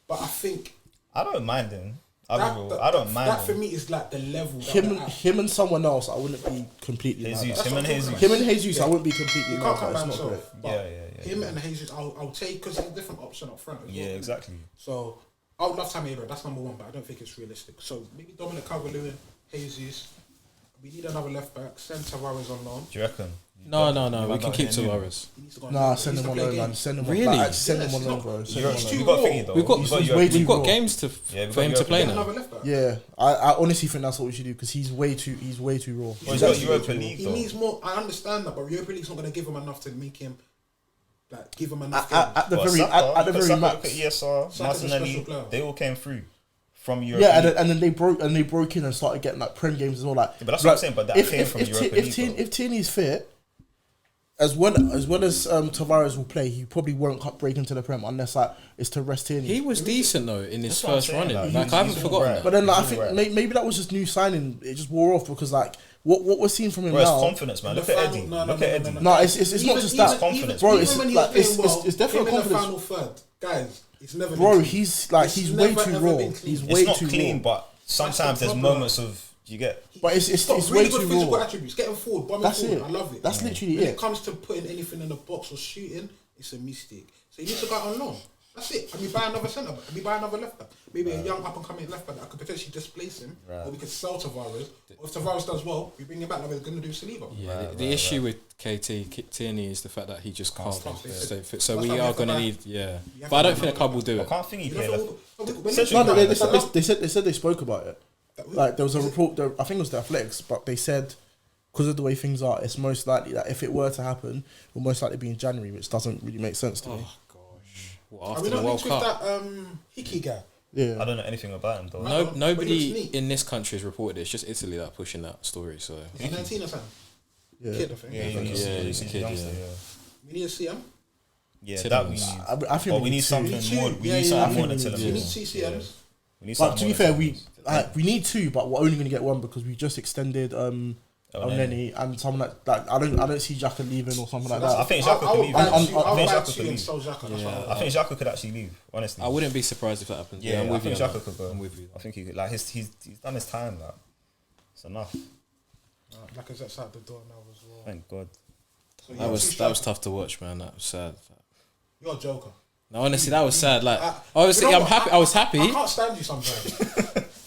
but I think I don't mind him. I that don't mind that for him. me is like the level. That we're at. Him and someone else, I wouldn't be completely mad Jesus, at. him and That's Jesus. what Him and Jesus, I wouldn't be completely He mad can't at. come by It's not great. himself. But Yeah. him and Jesus, I'll take because he's a different option up front. As Yeah, well. exactly. So I would love Tammy Abraham. That's number 1, but I don't think it's realistic. So maybe Dominic Calvert-Lewin, Jesus. We need another left back. Send Tavares on loan. Do you reckon? No. You We might can not keep hear him. Suarez. He needs to go Nah, he send needs him to on play loan, man. games. Send him on. Really? Like, actually send Yes, him on it's loan, not- bro. Send You're- him on it's loan. too You got raw. thingy though. We've got You He's got way European. too we've got raw. games to Yeah, we've for him got to play European. now. Another left back. Yeah, I honestly think that's what we should do because he's way too raw. Well, he's He's got actually Europa way too League He though. needs more. I understand that, but Europa League's not going to give him enough to make him give him enough raw. games. At the Well, very Saka, at the look at very Saka, max. look at ESR, Saka's a Martinelli, special player. they all came through from Europe. Yeah, League. and then they broke in and started getting like prem games as well. Like, but that's what I'm saying, but that came from Europa League, though. if Tierney's fit, as well as Tavares will play, he probably won't break into the prem unless like it's to rest Tierney. He was decent though in his That's what I'm first saying, running. like, Like, he's I haven't all forgotten right. that. But then like, I He's think all right. maybe that was just new signing. It just wore off because like what we're seeing from him Bro, it's now. confidence, man. In Look the at final- Eddie. no, Look no, at no, Eddie. no, No, it's not just that, confidence, bro. Even It's when he like was playing well, it's definitely him in the confidence, final third, guys. It's never bro. been clean. He's like It's he's way never, too ever raw. been clean. He's It's way not too clean, raw. but sometimes there's problem. moments of you get. But it's He's got way really good too physical raw. attributes. Getting forward, bombing That's forward. it. I love it. That's literally When it. it comes to putting anything in the box or shooting, it's a mistake. So you need to go out on loan. That's it. And we buy another centre back. And we buy another left back. Maybe a young up and coming left back that could potentially displace him. Or we could sell Tavares. Or if Tavares does well, we bring him back like we're going to do Saliba. Yeah, the issue with Tierney is the fact that he just can't stay fit. So That's we why we are have to going to buy- need, yeah. we have But I to don't buy think the club will do I it. can't think he You played know, left. when Central No, back. they said they spoke about it. Like there was a report. I think it was the Athletics, but they said because of the way things are, it's most likely that if it were to happen, it will most likely be in January, which doesn't really make sense to me. Oh, gosh. What, Are after we the not World linked with Cup? that Hickey guy? Yeah, I don't know anything about him though. No. But he Nobody looks neat. in this country has reported it. It's just Italy that are pushing that story. So Is he 19 or something? yeah. Kid, I think. Yeah, he's a kid, youngster, yeah. We need to see him. Yeah, Tillmans. that we need. I think But we need two. something two. more. We Yeah, need yeah, something I more think than we Tillmans. need two CMs. We need But something to be more fair, than we need two, but we're only going to get one because we just extended Elneny and someone that I don't see Xhaka leaving or something like I that. think Xhaka could leave. I I think would Xhaka buy could two and leave. sell Xhaka. That's what I think Xhaka could actually leave. Honestly, I wouldn't be surprised if that happens. Yeah, I'm I with think you on Xhaka that. could go. I'm with you. I think he could. Like he's done his time. Like it's enough. Like I said, out the door now as well. Thank God. So, yeah, That was two tough to watch, man. That was sad. You're a joker. No, honestly, that was sad. Like, You obviously, know I'm what? happy. I was happy. I can't stand you sometimes.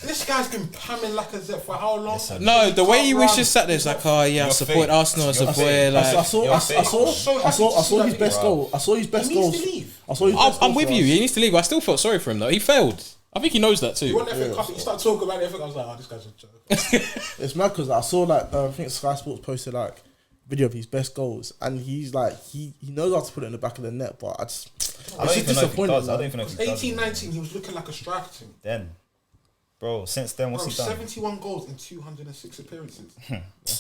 This guy's been pamming Lacazette for how long? Listen. No, the way Can't you was run. just sat there, it's like, oh yeah, I You're support fake. Arsenal, I You're support fake. like. I saw his best goal. I saw his best He needs goals. to leave. I saw his best I'm goals with for you. us. He needs to leave. I still felt sorry for him though. He failed. I think he knows that You too. want FA Cup? You start talking about it. I was like, oh, this guy's a joke. It's mad because I saw like I think Sky Sports posted like video of his best goals, and he's like he knows how to put it in the back of the net, but I I don't it's even know if he disappointing. does. I man. don't even know if he does. 18, 19, he was looking like a striker to me. Then, bro, since then, what's Bro, he done? 71 goals in 206 appearances.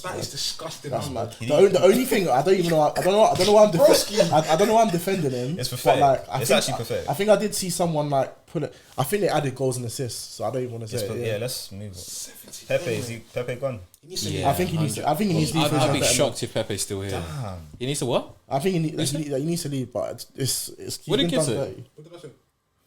That is disgusting. That's number. mad. The only thing I don't know why I'm Broski. I don't know why I'm defending him. It's but, pathetic. like, It's actually pathetic. I think I did see someone like put it. I think they added goals and assists, so I don't even want to say it. Yeah, let's move on. 70 Pepe, is anyway. Pepe gone? He needs to Yeah. leave. I think he needs to. I think he needs to leave. I'd be for his shocked if Pepe's still here. Damn. He needs to what? I think he needs to leave, but it's What he's did been Kid say? done dirty. What did I say?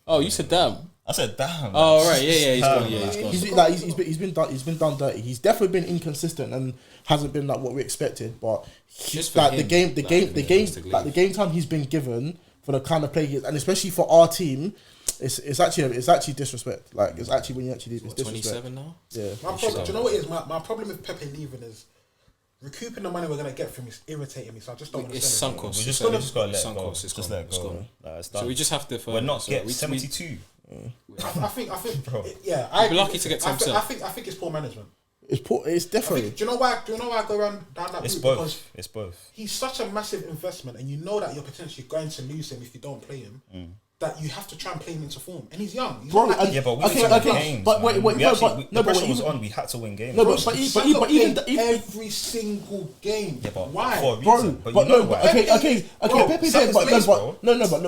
Oh, you said damn. I said, damn. Oh right, yeah, he's Damn, gone. Yeah, he's gone. He's like he's been done dirty. He's definitely been inconsistent and hasn't been like what we expected. But Just for like him, the game time he's been given for the kind of play and especially for our team, it's actually disrespect. Like it's actually when you actually leave, it's disrespect. 27 now. Yeah. My problem, do you know what it is? My problem with Pepe leaving is recouping the money we're gonna get from him is irritating me. So I just don't want to It's sell sunk it. cost. We just gotta let it Sunk go. cost, it's Just gone, let it it's go. gone. Like, it's So done. we just have to. We're not so get we- 72. I think, Bro. yeah, We'd be lucky to get 10%. I think it's poor management. It's I definitely. think, do you know why I go down that It's route? both. Because It's both. he's such a massive investment, and you know that you're potentially going to lose him if you don't play him. That you have to try and play him into form, and he's young. He's Bro, not like and- Yeah, but we Okay, need to win okay, games. but wait, man. wait, We no, actually, but- we- no, the but pressure was even- on. We had to win games. No, Bro, but Saka even played every single game. Yeah, but why? for a Bro, reason. but you know no, why. okay, Bro, Pepe Saka's did, but place, bro.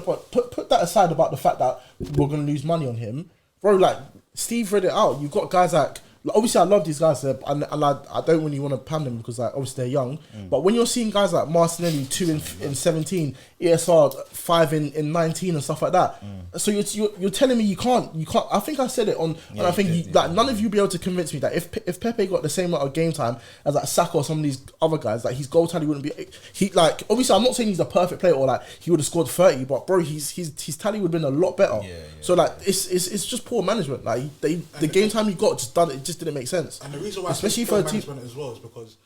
but put that aside about the fact that we're gonna lose money on him, bro. Like Steve read it out. You've got guys like obviously I love these guys, and I don't really want to pan them because like obviously they're young. But when you're seeing guys like Martinelli 2 in 17, ESR 5 in 19 and stuff like that, so you're telling me you can't. I think I said it on, and I think none of you be able to convince me that if Pepe got the same amount of game time as like Saka or some of these other guys, like his goal tally wouldn't be. He like obviously I'm not saying he's a perfect player or like he would have scored 30, but bro, his tally would have been a lot better. So like it's just poor management. Like the game time he got it just didn't make sense. And the reason why Especially I for a think team- management as well is because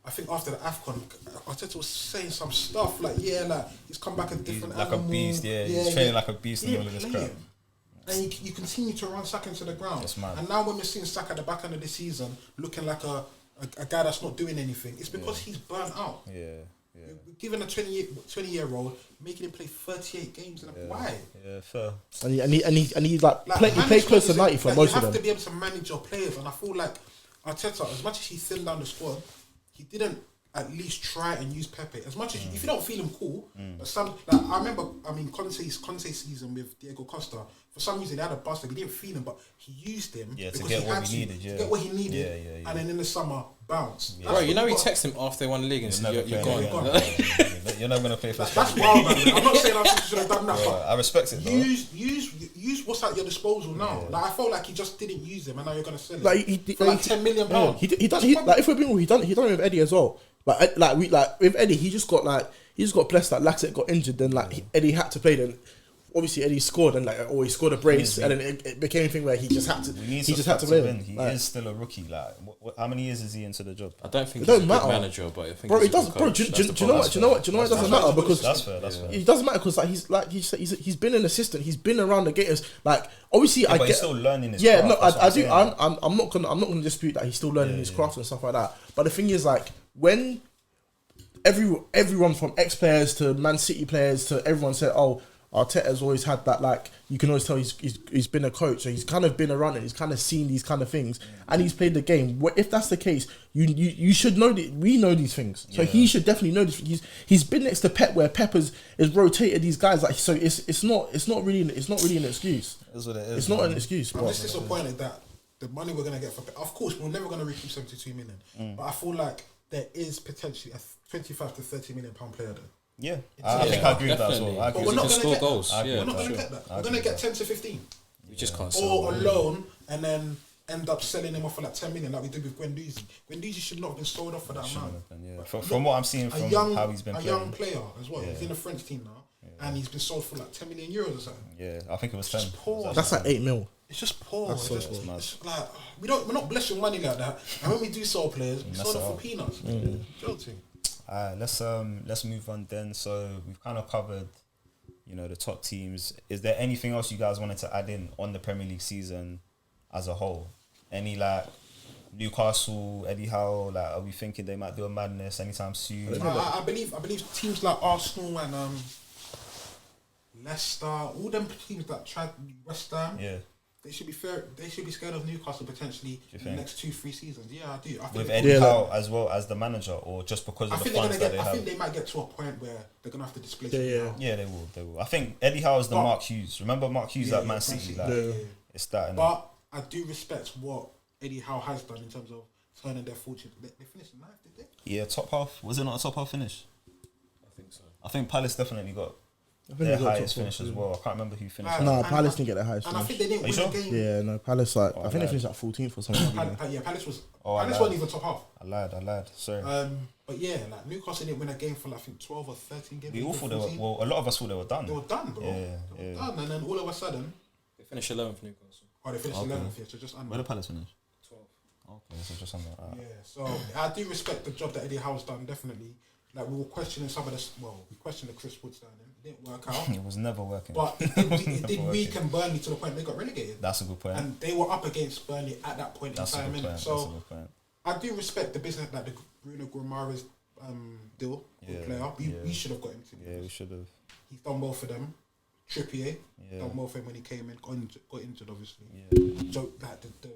I think after the AFCON, Arteta was saying some stuff like, like he's come back a different like animal. a beast. Yeah, he's training like a beast and all of this play crap. him. And you continue to run Saka into the ground. It's mad. And now when we're seeing Saka at the back end of the season looking like a guy that's not doing anything, it's because he's burnt out. Yeah. We're giving a 20-year-old, making him play 38 games. Why? Yeah, fair. And he like he played management close to is- 90 for like, most you of have them. to be able to manage your players, and I feel like Arteta, as much as he thinned down the squad, he didn't at least try and use Pepe as much as if you don't feel him cool. But some like I remember, Conte's season with Diego Costa. For some reason, they had a bust. He didn't feel him, but he used him to because get he what had he needed. to get what he needed. And then in the summer, bounce. Bro, you know he texted him after they won the league and said, "You're gone." You're not gonna play for. That's wild, man. I'm not saying I should have done that, but I respect it. Use what's at your disposal now. Like I felt like he just didn't use him, and now you're gonna sell it Like for like £10 million. He done. Like if we're being real, he done it with Eddie as well. Like with Eddie, he just got blessed. Like Lacazette got injured, then Eddie had to play. Then obviously Eddie scored and he scored a brace, and then it became a thing where he just had to. He just had to play. He is still a rookie. Like how many years is he into the job? I don't think he's a good manager, but I think bro, he's it doesn't. Bro, do you know what? Do you know what? It doesn't matter because that's fair. It doesn't matter because he's been an assistant. He's been around the gators. Like obviously, but he's still learning his craft. No, I do. I'm not gonna dispute that he's still learning his craft and stuff like that. But the thing is, like when everyone from ex-players to Man City players to everyone said, "Oh, Arteta's always had that." Like you can always tell he's been a coach, so he's kind of been around it. He's kind of seen these kind of things, and he's played the game. If that's the case, you should know that we know these things. So he should definitely know this. He's been next to Pep, where Pep has rotated these guys. Like so, it's not really an excuse. That's what it is. It's not an excuse. I'm just disappointed that the money we're gonna get for Pep. Of course, we're never gonna recoup 72 million, but I feel like there is potentially a 25 to 30 million pound player there. Yeah, I think I agree with that as well. But we're not going to get goals. that. We're not going to get that. We're going to get 10 to 15. We just can't sell. Or a loan and then end up selling him off for like 10 million like we did with Guendouzi. Guendouzi should not have been sold off for that amount. From what I'm seeing from how he's been playing. A young player as well. He's in the French team now. And he's been sold for like 10 million euros or something. Yeah, I think it was 10. Poor. That's like 8 mil. It's just poor. That's so poor. It's like we're not blessed with money like that. And when we do sell players, we sell them for peanuts. Joking. Let's move on then. So we've kind of covered, the top teams. Is there anything else you guys wanted to add in on the Premier League season as a whole? Any like Newcastle, Eddie Howe? Like, are we thinking they might do a madness anytime soon? I believe teams like Arsenal and Leicester, all them teams that tried West Ham. Yeah. They should be fair. They should be scared of Newcastle potentially in the next 2-3 seasons. Yeah, I do. I think with Eddie Howe as well as the manager, or just because of the funds that they have. I think they might get to a point where they're gonna have to displace. Yeah, they will. I think Eddie Howe is the Mark Hughes. Remember Mark Hughes at Man City? It's that. But I do respect what Eddie Howe has done in terms of turning their fortune. They finished in ninth, did they? Yeah, top half. Was it not a top half finish? I think so. I think Palace definitely got their highest finish as well. I can't remember who finished. No, Palace didn't get the highest finish. And I think they didn't win the game. Yeah, no, Palace I think they finished at 14th or something. Palace was. Palace wasn't even top half. I lied. Sorry. But yeah, like Newcastle didn't win a game for like, I think 12 or 13 games. We all thought they were. Well, a lot of us thought they were done. They were done, bro. They were done, and then all of a sudden they finished 11th. Newcastle. They finished 11th. Yeah, so just under. Where did Palace finish? 12. Okay, so just under. Yeah, so I do respect the job that Eddie Howe's done. Definitely. Like we were questioning some of this. Well, we questioned the Chris Wood signing. It didn't work out. It was never working. But it did weaken Burnley to the point they got relegated. That's a good point. And they were up against Burnley at that point in time. So I do respect the business, like the Bruno Guimaraes deal. Good player. We should have got him. We should have. He's done well for them. Trippier done well for him when he came in. Got injured, obviously. Joe, like the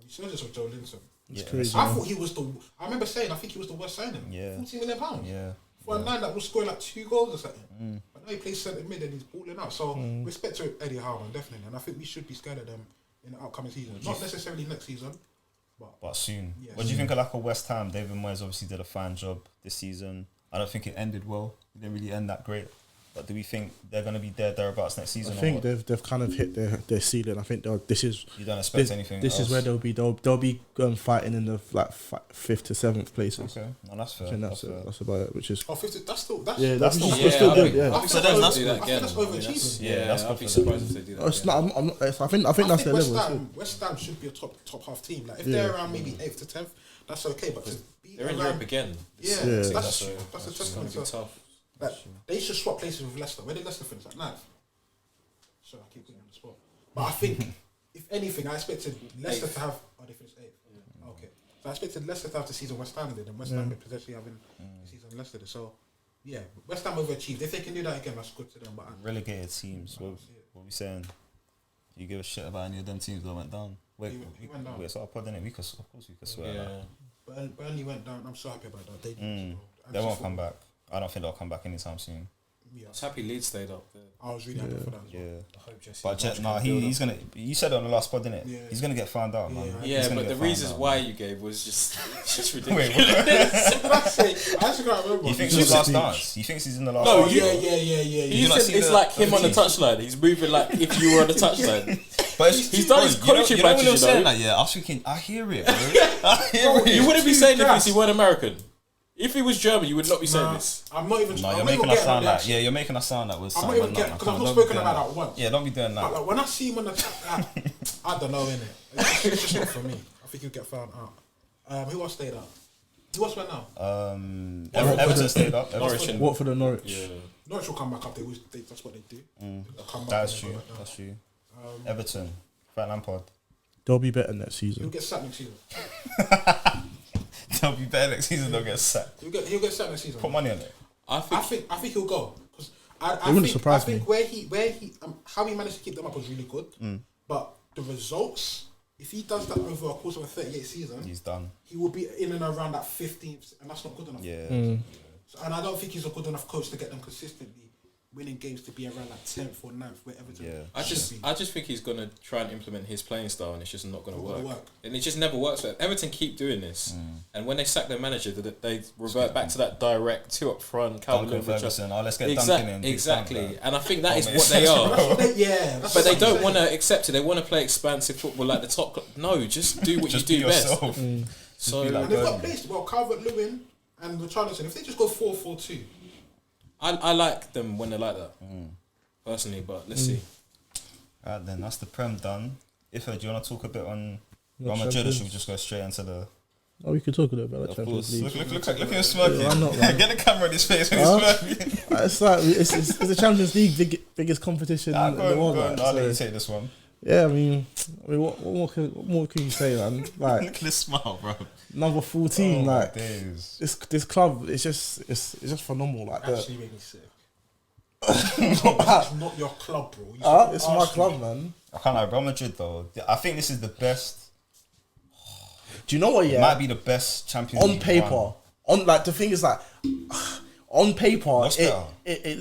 resurgence of Joe Linton. It's crazy. I thought he was I remember saying I think he was the worst signing. £14 million. For a man that was scoring like 2 goals or something. But now he plays centre mid and he's balling out. So respect to Eddie Howe, definitely. And I think we should be scared of them in the upcoming season. Not necessarily next season, but soon. What do you think of like a West Ham? David Moyes obviously did a fine job this season. I don't think it ended well. It didn't really end that great. But do we think they're going to be thereabouts next season? I think they've kind of hit their ceiling. I think this is. You don't expect anything. This is where they'll be fighting in the like 5th to 7th places. Okay, no, that's fair. I think that's about it. Which is. That's still good. Yeah. So that's overachieving. Yeah, that's I'd be surprised if they do that. It's not. I'm not. I think that's their level. West Ham should be a top half team. Like if they're around maybe 8th to 10th, that's okay. But to be they're in Europe again. Yeah, that's a testament to tough. Like, they should swap places with Leicester. Where did Leicester finish? At 9th. So I keep putting on the spot. But I think, if anything, I expected Leicester to have. They finished 8th. Okay. So I expected Leicester to have the season West Ham did, and West Ham potentially having the season Leicester did. So, yeah, West Ham overachieved. If they can do that again, that's good to them. But relegated teams. What are we saying? You give a shit about any of them teams that went down? Wait, it's our pod, innit? Of course we could swear that. Burnley went down. I'm so happy about that. They won't come back. I don't think they'll come back anytime soon. I was happy Leeds stayed up there. I was really happy for that as well. Yeah. I hope Jesse. But he's gonna. You said it on the last pod, didn't it? Yeah. He's gonna get found out, man. Yeah, He's gonna but get the found reasons out, why man. you gave was just Wait, ridiculous. what? What did I say? I actually can't remember. You think he's last dance? He thinks he's in the last. No, dance? you- Yeah. He said it's like him on the touchline. He's moving like if you were on the touchline. But He's done his coaching you know when matches, you're you saying know. that, yeah. I was thinking, I hear it, bro. I hear it. You wouldn't be Too saying gas. this if he weren't American. If he was German, you would not be saying Nah, this. I'm not even. No, I'm you're not even making us getting sound on like that. you're making us sound like we're I'm something. not even getting because I've not spoken about that once. Yeah, don't be doing But that. like when I see him on the, I don't know, innit? It's just not for me. I think he'll get found out. Who else stayed up? Who else went now? Everton stayed up. Norwich and What for the Norwich? yeah. Norwich will come back up. That's what they do. They'll come back That's and true. go like that. That's true. Everton, Frank Lampard. They'll be better next He'll season. get sacked next season. They'll be better next season. They'll get sacked. He'll get sacked next season. Put money on it. I think I think he'll go because It wouldn't surprise me. where he how he managed to keep them up was really good. But the results, if he does that over a course of a 38 season, He's done. he will be in and around that 15th, and that's not good enough. Yeah. So, and I don't think he's a good enough coach to get them consistently winning games to be around like 10th or 9th, where Everton I should be. just think he's gonna try and implement his playing style, and it's just not gonna Not gonna work. work. And it just never works. Like, Everton keep doing this, and when they sack their manager, they revert back to that direct two up front. Calvin Duncan Lewin, Ferguson. Oh, let's get Duncan in. Exactly, and I think that is Oh, what they are. That's But they what I'm don't saying. want to accept it. They want to play expansive football like the top. No, just do what Just you be do best. yourself. So be like And they've got Burnley. placed. Well, Calvert-Lewin and Richarlison, if they just go 4-4-2, I like them when they're like that, personally. But let's see. Alright then, that's the Prem done. Ife, do you want to talk a bit on Real Madrid, or Champions. should we just go straight into the? Oh, we could talk a little bit about Of Champions course. League. Look at him smirking. Yeah, I'm not, man. Get the camera in his face when Huh? he's smirking. It's like it's the Champions League biggest competition Nah, in go the world. on, like, I'll let you so, take this one. yeah, I mean, what more can you say, man? Look Like at this smile, bro. number 14, Oh, my like days. this club, it's just phenomenal. Like the, actually made me sick. It's not your club, bro. it's my club, man. I can't lie, Real Madrid though. I think this is the best. Do you know what? It Yeah, might be the best Champions on League paper, run. on like the thing is like on paper, What's it, better?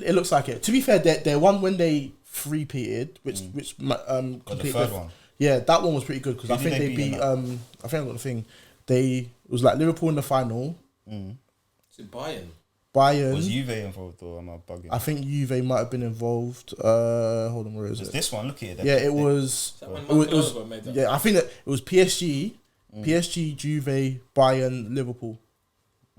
it looks like it. To be fair, they won when they three-peated, which completed third one. Yeah, that one was pretty good because Who I did think they they beat in beat. that? I think I got the thing. It was like Liverpool in the final, Is it Bayern? Bayern. Was Juve involved or am I bugging? I think Juve might have been involved. Hold on, where is It's it? this one, look at it. Yeah, it was. Is that when It was Mark made that? yeah, I think that it was PSG, Juve, Bayern, Liverpool,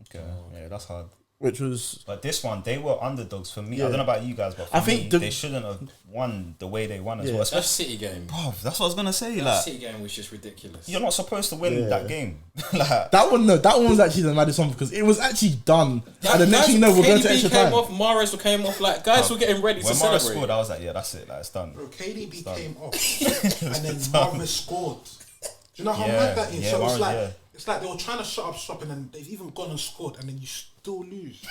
Okay, yeah, that's hard. which was But this one, they were underdogs for me. I Yeah. don't know about you guys, but for I think me, they shouldn't have won the way they won as Yeah. well. That Especially, City game. bro, that's what I was gonna say. That Like, City game was just ridiculous. you're not supposed to win Yeah. that game. Like, that one. No, that one was actually the maddest one because it was actually done, and the next thing you know, we're going to KDB extra came time. off, Mahrez came off. Like guys were getting ready to when Morris celebrate. scored, I was like, yeah, that's it. Like, it's done. Bro, KDB done. came off, and then Marvin scored. Do you know how Yeah, mad that is? yeah, So it's Mahrez, like yeah. it's like they were trying to shut up shop, and then they've even gone and scored, and then you still lose.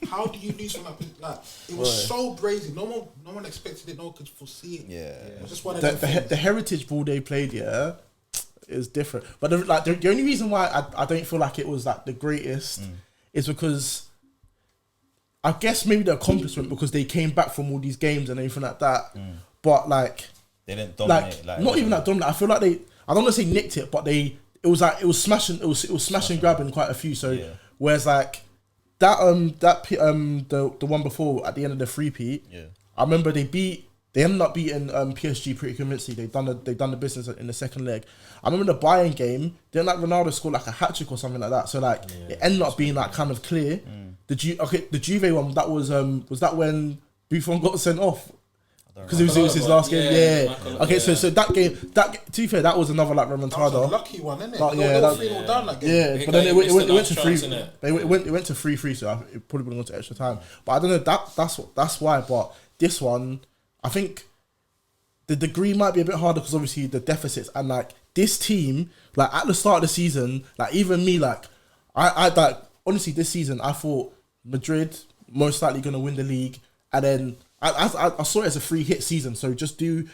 How do you lose from that? Like it was so brazy. No one expected it. No one could foresee it. Yeah. It was just one of The, them the, things. the heritage ball they played, yeah, is different. But the only reason why I don't feel like it was like the greatest is because I guess maybe the accomplishment because they came back from all these games and everything like that. But like They didn't dominate. like not even that dominant. I feel like they. I don't want to say nicked it, but they. It was like it was smashing. It was smashing, grabbing quite a few. So Yeah. whereas like the one before at the end of the three-peat. Yeah. I remember they ended up beating PSG pretty convincingly. They done the business in the second leg. I remember the Bayern game. Didn't like Ronaldo scored like a hat trick or something like that. So like it ended up being like kind of clear. The Juve one was that when Buffon got sent off because it was his last game. Yeah. Michael, Okay, yeah. so that game to be fair, that was another like That was a remontada. lucky one, isn't it? But, They yeah, were that- 3-0 down that game. Yeah, He but then got- it he went missed the to last three. chance, innit? It went to 3-3, so it probably would have gone to extra time. But I don't know. That's why. But this one, I think the degree might be a bit harder because obviously the deficits and like this team, like at the start of the season, like even me, like I like honestly this season I thought Madrid most likely going to win the league, and then I saw it as a free hit season. So just do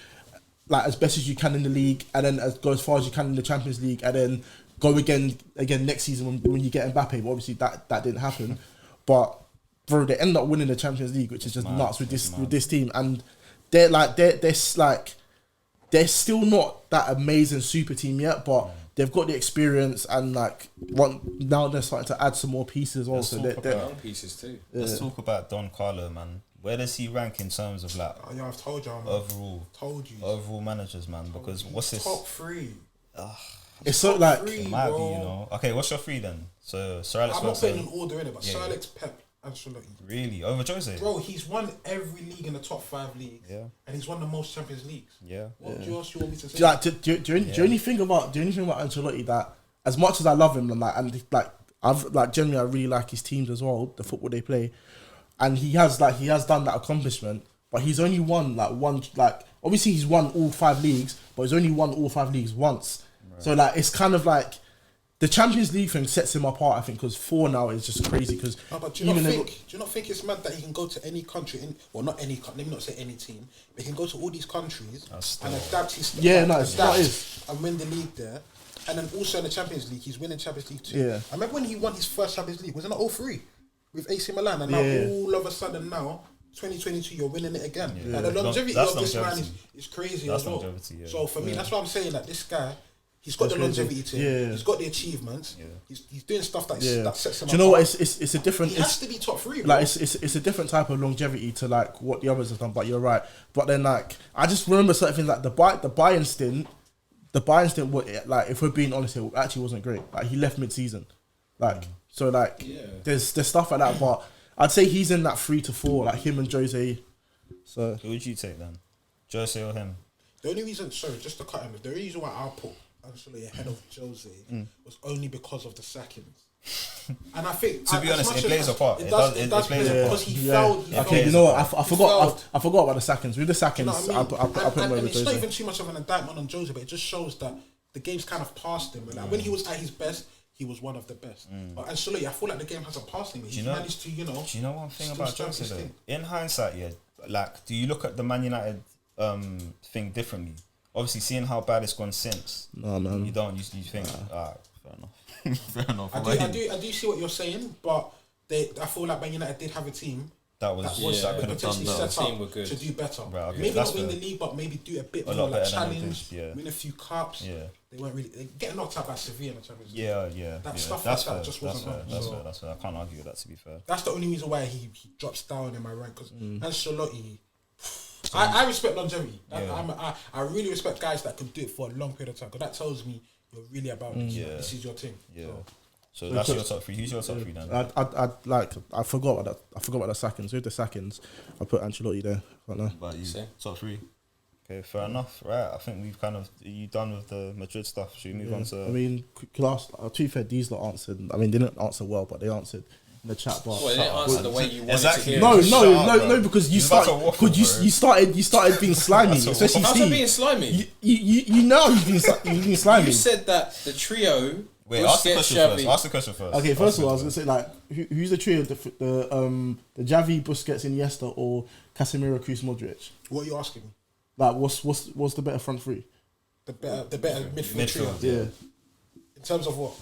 like as best as you can in the league, and then go as far as you can in the Champions League, and then go again next season when you get Mbappe. But obviously that didn't happen. But bro, they end up winning the Champions League, which is just nuts with this team, and they're still not that amazing super team yet, but they've got the experience and now they're starting to add some more pieces also. They're young pieces too. Let's talk about Don Carlo, man. Where does he rank in terms of I've told you, man. overall managers, man? Because what's his top 3? It's so It might be, Okay, what's your 3 then? So Sir Alex. I'm not putting an order in it, but Sir Alex, Pep, Ancelotti. Really? Over Jose? Bro, he's won every league in the top 5 leagues. Yeah. And he's won the most Champions Leagues. Yeah. What else you want me to say? Do you anything about Ancelotti that as much as I love him I've generally I really like his teams as well, the football they play, and he has done that accomplishment, but he's only won obviously he's won all 5 leagues, but he's only won all 5 leagues once. Right. So it's kind of the Champions League thing sets him apart, I think, because 4 now is just crazy. Because do you not think it's mad that he can go to any country? Not any. Let me not say any team. But he can go to all these countries and adapt his and win the league there. And then also in the Champions League, he's winning Champions League too. Yeah. I remember when he won his first Champions League, was it not 03 with AC Milan? And now all of a sudden now, 2022, you're winning it again. Yeah. And the longevity of this man is crazy as well. Yeah. So for me, that's why I'm saying that this guy. He's got the longevity to him. He's got the achievements. Yeah. He's doing stuff that sets him up. Do you know what? It's a different. He has to be top 3. Bro. It's a different type of longevity to what the others have done. But you're right. But then I just remember certain things the Bayern stint. The Bayern stint, if we're being honest, it actually wasn't great. He left mid-season. There's stuff like that. But I'd say he's in that 3 to 4, him and Jose. So who would you take then, Jose or him? The only reason, just to cut him, the reason why I put Ancelotti ahead of Jose was only because of the sackings. And I think to be honest, it plays a part. It does play a part because he failed. Okay, you know what? I forgot about the sackings. With the sackings, you know what I mean? I put him over it's Jose. not even too much of an indictment on Jose, but it just shows that the game's kind of passed him. When he was at his best, he was one of the best. But Ancelotti, I feel like the game hasn't passed him. He managed to, Do you know one thing about Jose though? In hindsight, do you look at the Man United thing differently? Obviously, seeing how bad it's gone since. No, man. You don't. You think, fair enough. Fair enough. I do see what you're saying, but I feel like Man United did have a team that could have done set up to do better. Right, okay. Maybe not win the league, but maybe do a bit more challenge, win a few cups. Yeah. They weren't really getting knocked out by Sevilla in the Champions League. Yeah. Stuff like that just wasn't on. That's fair. I can't argue with that, to be fair. That's the only reason why he drops down in my rank, because Ancelotti. I respect longevity. I really respect guys that can do it for a long period of time, because that tells me you're really about this. This is your thing. Yeah. So that's your top 3. Who's your top 3 then? I forgot about that. I forgot about the sackings. With the sackings, I put Ancelotti there. Right now. But you top 3. Okay, fair enough. Right, I think we've you done with the Madrid stuff. Should we move on to? I mean, to be fair, these lot answered. I mean, they didn't answer well, but they answered in the chat box. Well, they didn't answer the way you wanted to hear. No, because you started being slimy, especially Steve. Being slimy. You know you've been slimy. You said that the trio. Wait, ask the question first. Okay, first of all, I was gonna say who's the trio? The Xavi, Busquets, Iniesta, or Casemiro, Kroos, Modric? What are you asking me? What's the better front 3? The better midfield trio. Yeah. In terms of what?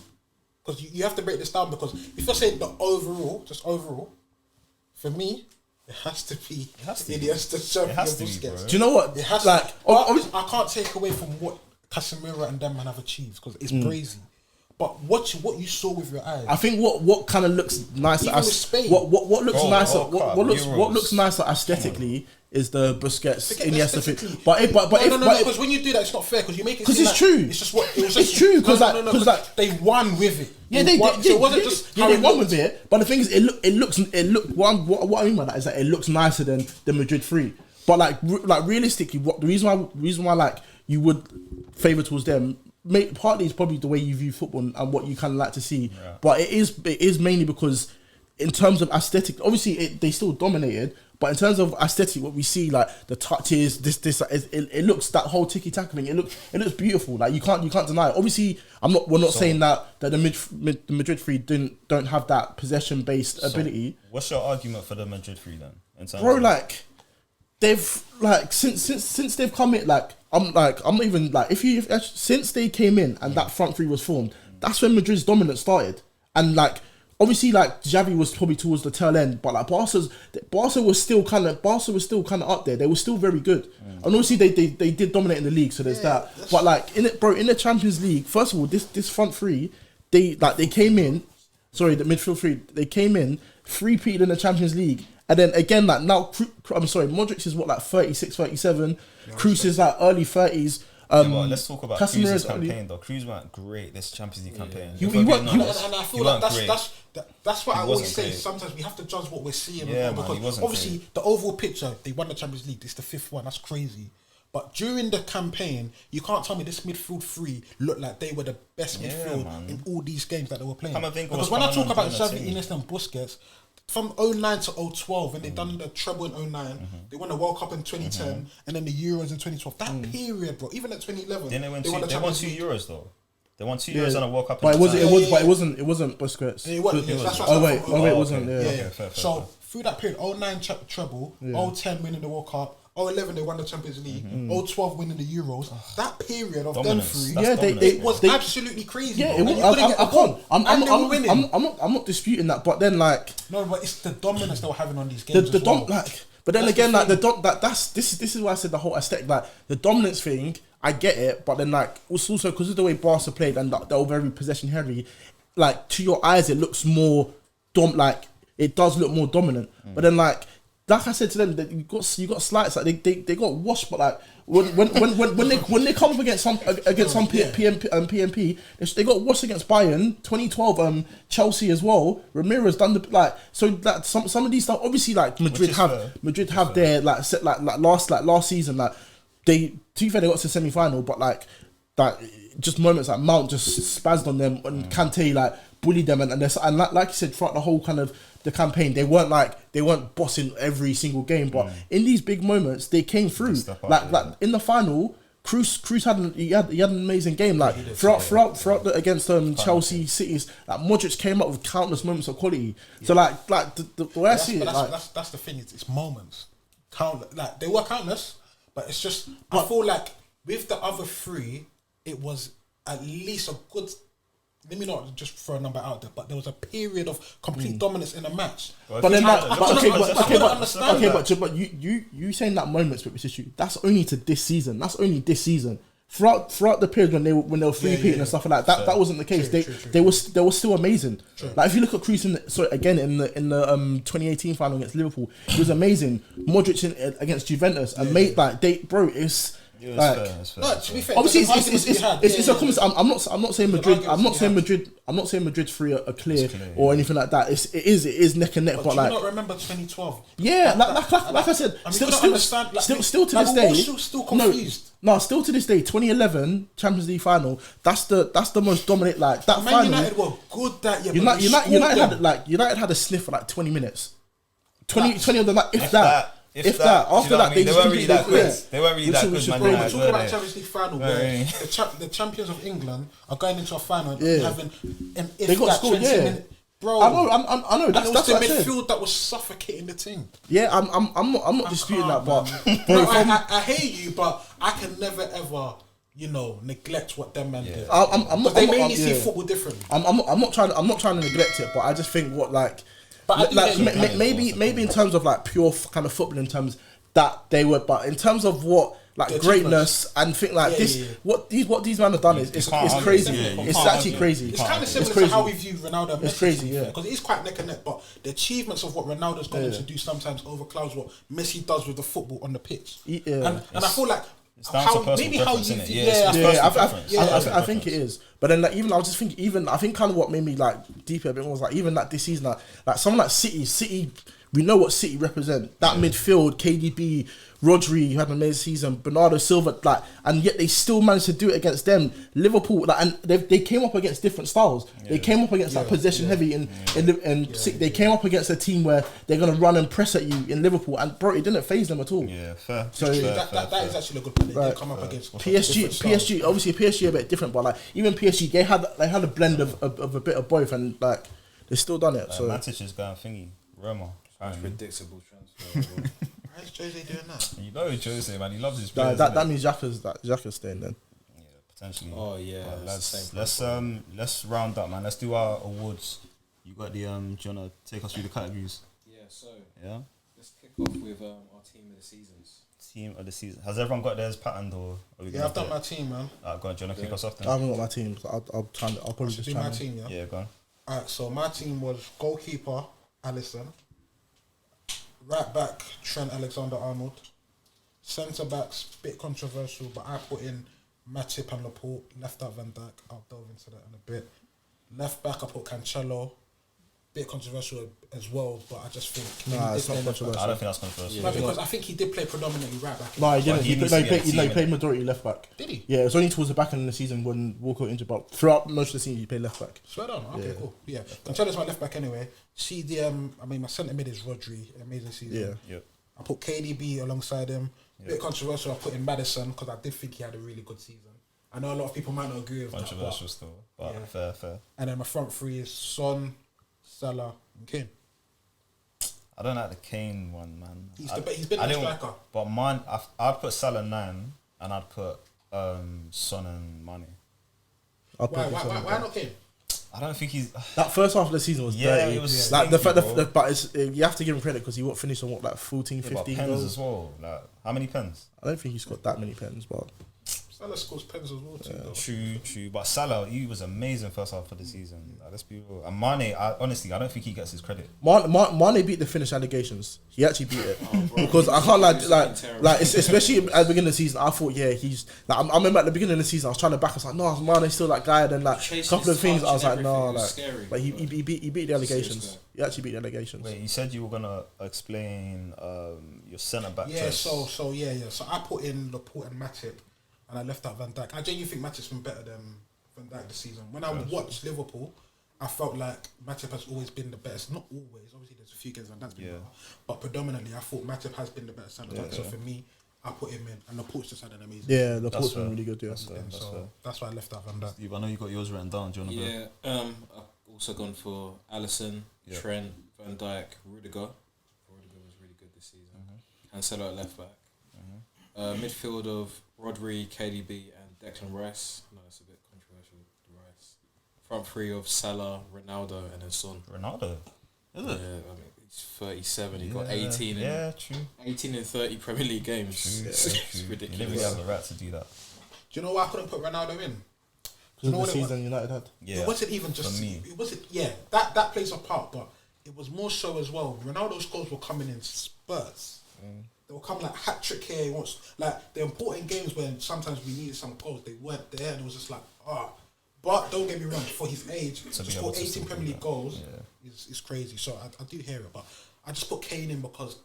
Because you have to break this down, because if you're saying the overall, for me, it has to be Iniesta, Xavi, and Busquets. Do you know what? It has to. I can't take away from what Casemiro and them man have achieved, because it's crazy. But what you saw with your eyes, I think what kind of looks nicer, what looks nicer aesthetically is the Busquets Iniesta thing. But because when you do that, it's not fair, because you make it. Because it's true. It's just what it's true. Because they won with it. Yeah, they won with it. But the thing is, what I mean by that is that it looks nicer than the Madrid 3. But realistically, the reason why you would favour towards them. Partly it's probably the way you view football and what you kind of like to see, but it is mainly because in terms of aesthetic, obviously they still dominated, but in terms of aesthetic, what we see, the touches, it looks, that whole tiki taka thing, it looks beautiful. You can't deny it. Obviously, we're not saying that the Madrid 3 don't have that possession based ability. What's your argument for the Madrid 3 then? They've since they've come in, I'm not even since they came in and that front 3 was formed, that's when Madrid's dominance started. And like obviously like Xavi was probably towards the tail end, but like Barca was still kind of up there. They were still very good. And obviously they did dominate in the league, so there's that. But like in the Champions League, first of all, this front three, they came in. Sorry, the midfield three, they came in 3-peated in the Champions League. And then again, like now, Modric is what, like 36, 37. Kroos is like early 30s. Well, let's talk about Casemiro's Kroos' campaign though. Kroos weren't great this Champions League campaign. And I feel like that's what I always wasn't say. great. Sometimes we have to judge what we're seeing. Yeah, because he wasn't obviously great. the overall picture, they won the Champions League. It's the 5th one. That's crazy. But during the campaign, you can't tell me this midfield three looked like they were the best midfield in all these games that they were playing. Because when I talk about Xavi, Iniesta and Busquets, from 09 to 012, when they done the treble in 09, they won the World Cup in 2010, and then the Euros in 2012. That period, bro, even at 2011, Then they won 2 Euros though. They won 2 Yeah. Euros and a World Cup. But it wasn't Busquets. It wasn't. That's what Oh wait, I it wasn't. Yeah. Okay, fair. So through that period, 09 treble, 010 winning the World Cup, 011 they won the Champions League, 012 winning the Euros. That period of Dominance. them three, That's it was absolutely crazy. Yeah, bro. it And was, you couldn't get I the goal. can't. And they were winning. I'm not disputing that, but then like No, but it's the dominance they were having on these games. the as well. but then That's again, the like thing. this is why I said the whole aesthetic, like the dominance thing. I get it, but then like also because of the way Barca played and they were very possession heavy, like to your eyes it looks more like it does look more dominant. But then like I said to them, that you got slights, like they got washed, but like when they come up against some PMP, they got washed against Bayern 2012, Chelsea as well. Ramirez done the like, so that some of these stuff obviously like Madrid have their like set like last season, like they, to be fair, they got to the semi-final, but like that just moments like Mount just spazzed on them and Kante like bullied them and like you said, throughout the whole kind of the campaign, they weren't bossing every single game, but in these big moments they came through. Like in the final, Kroos had an amazing game. Like throughout against Chelsea, Cities, like Modric came up with countless moments of quality. So like the way I see it, that's the thing. It's moments. Like they were countless, but it's just I feel like with the other three, it was at least a good. Let me not just throw a number out there, but there was a period of complete dominance in a match. Well, but then, but but you saying that moment's with this issue, that's only to this season. That's only this season. Throughout the period when they were 3-peating and stuff like that, that wasn't the case. They were still amazing. Like if you look at Kroos in the 2018 final against Liverpool, it was amazing. Modric against Juventus, and it's. Yeah, Like, fair. No, to be fair, obviously, it's a comment. I'm not saying Madrid. I'm not saying Madrid three are clear or anything like that. It is neck and neck. But do like, you not remember 2012? Yeah, like I said, still to this day, still confused. No, still to this day, 2011 Champions League final. That's the most dominant. Like that Man final. United were good that year. United had a sniff for like 20 minutes. 20 of them, like if that. After that, they weren't really that good. They weren't really that good, man. We're talking about Champions League final where the champions of England are going into a final and having an if they got that scored, 20 minute. Bro, I know. That's the what I said. midfield that was suffocating the team. Yeah, I'm not disputing that, but bro, I hear you, but I can never ever neglect what them men did. They made me see football differently. I'm not trying to neglect it, but I just think maybe in terms of like pure kind of football, in terms that they were, but in terms of what like greatness and think like what these men have done is crazy. It's actually crazy. It's kind of similar to how we view Ronaldo and Messi. It's crazy, because it is quite neck and neck. But the achievements of what Ronaldo's going to do sometimes overclouds what Messi does with the football on the pitch. And I feel like. I think it is, but then like I think kind of what made me like deeper a bit more was like even like this season like someone like City, we know what City represent, that midfield, KDB, Rodri, who had an amazing season, Bernardo Silva, like, and yet they still managed to do it against them. Liverpool, like, and they came up against different styles. They came up against like possession heavy and they came up against a team where they're gonna run and press at you in Liverpool, and bro, it didn't phase them at all. Yeah, fair. So that is actually a good point. They come up against PSG. Obviously, PSG are a bit different, but like even PSG, they had a blend of a bit of both, and like they still done it. So Matic is going thingy, Roma. Predictable transfer. Why is Jose doing that? You know Jose, man. He loves his players. that means Xhaka's staying then. Yeah, potentially. Oh yeah, But it's the same let's round up, man. Let's do our awards. You got the do you wanna take us through the categories? Yeah, so Yeah. let's kick off with our team of the seasons. Team of the season. Has everyone got theirs patterned or? Are we Yeah, I've done my team, man. Go on. Do you wanna kick us off I then? haven't got my team. So I'll probably I should just do try my and- team, yeah. Yeah, go on. Alright, so my team was goalkeeper Alisson, right back Trent Alexander-Arnold, centre backs bit controversial, but I put in Matip and Laporte. Left out Van Dijk. I'll delve into that in a bit. Left back I put Cancelo. Bit controversial as well, but I just think Nah, he it's did not play left back. I don't think that's controversial. No, because I think he did play predominantly right back. No, he didn't. But he He needs played, to get a team, he played majority left back. Did he? Yeah, it was only towards the back end of the season when Walker got injured, but throughout most of the season he played left back. Swear down. Okay, Yeah. cool. Yeah, Cancelo's my left back anyway. CDM. I mean, my centre mid is Rodri. Amazing season. Yeah. Yep. I put KDB alongside him. Bit controversial. I put in Madison because I did think he had a really good season. I know a lot of people might not agree with that. Controversial still, but Yeah. fair. And then my front three is Son, Salah, and Kane. I don't like the Kane one, man. He's been the striker. But mine, I'd put Salah 9 and I'd put Son and Mane. Why not Kane? I don't think he's. That first half of the season was dirty. It was like the stinky, fact bro. that, but it's, you have to give him credit because he finished on like 14, Yeah, but 15 pens goals. as well. Like, how many pens? I don't think he's got that many pens, but Salah scores pens as well too. Though. True. But Salah, he was amazing first half of the season. Like, let's be real. And Mane, honestly, I don't think he gets his credit. Mane beat the Finnish allegations. He actually beat it because I can't like especially at the beginning of the season. I thought he's like I remember at the beginning of the season I was trying to back. I was like, no, Mane's still that guy. Then like a couple of things I was like, no, like, but he beat the allegations. He actually beat the allegations. Wait, you said you were gonna explain your centre back. Yeah, choice. so I put in Laporte and Matip, and I left out Van Dijk. I genuinely think Matip's been better than Van Dijk this season. When I watched Liverpool, I felt like Matip has always been the best. Not always, obviously there's a few games Van Dijk's been better, but predominantly I thought Matip has been the better centre back. So for me, I put him in, and Laporte's just had an amazing. Yeah, Laporte's been really good. Yeah, That's why I left out Van Dijk. Steve, I know you got yours written down. Do you want to go? Yeah, I've also gone for Alisson, Trent, Van Dijk, Rudiger. Rudiger was really good this season. Cancelo at left back. Midfield of Rodri, KDB, and Declan Rice. No, it's a bit controversial. Rice. Front three of Salah, Ronaldo, and then Son. Ronaldo, is it? Yeah, I mean he's 37. He got 18. True. 18 in 30 Premier League games. It's You didn't ridiculous. really have the right to do that. Do you know why I couldn't put Ronaldo in? because know of the what it season United had. Yeah. It wasn't even just For me. It wasn't. Yeah, that plays a part, but it was more so as well. Ronaldo's goals were coming in spurts. They were coming like hat trick here. He wants like the important games when sometimes we needed some goals. They weren't there, and it was just like But don't get me wrong. For his age, to be score able to 18 still Premier do League that. goals is crazy. So I do hear it, but I just put Kane in because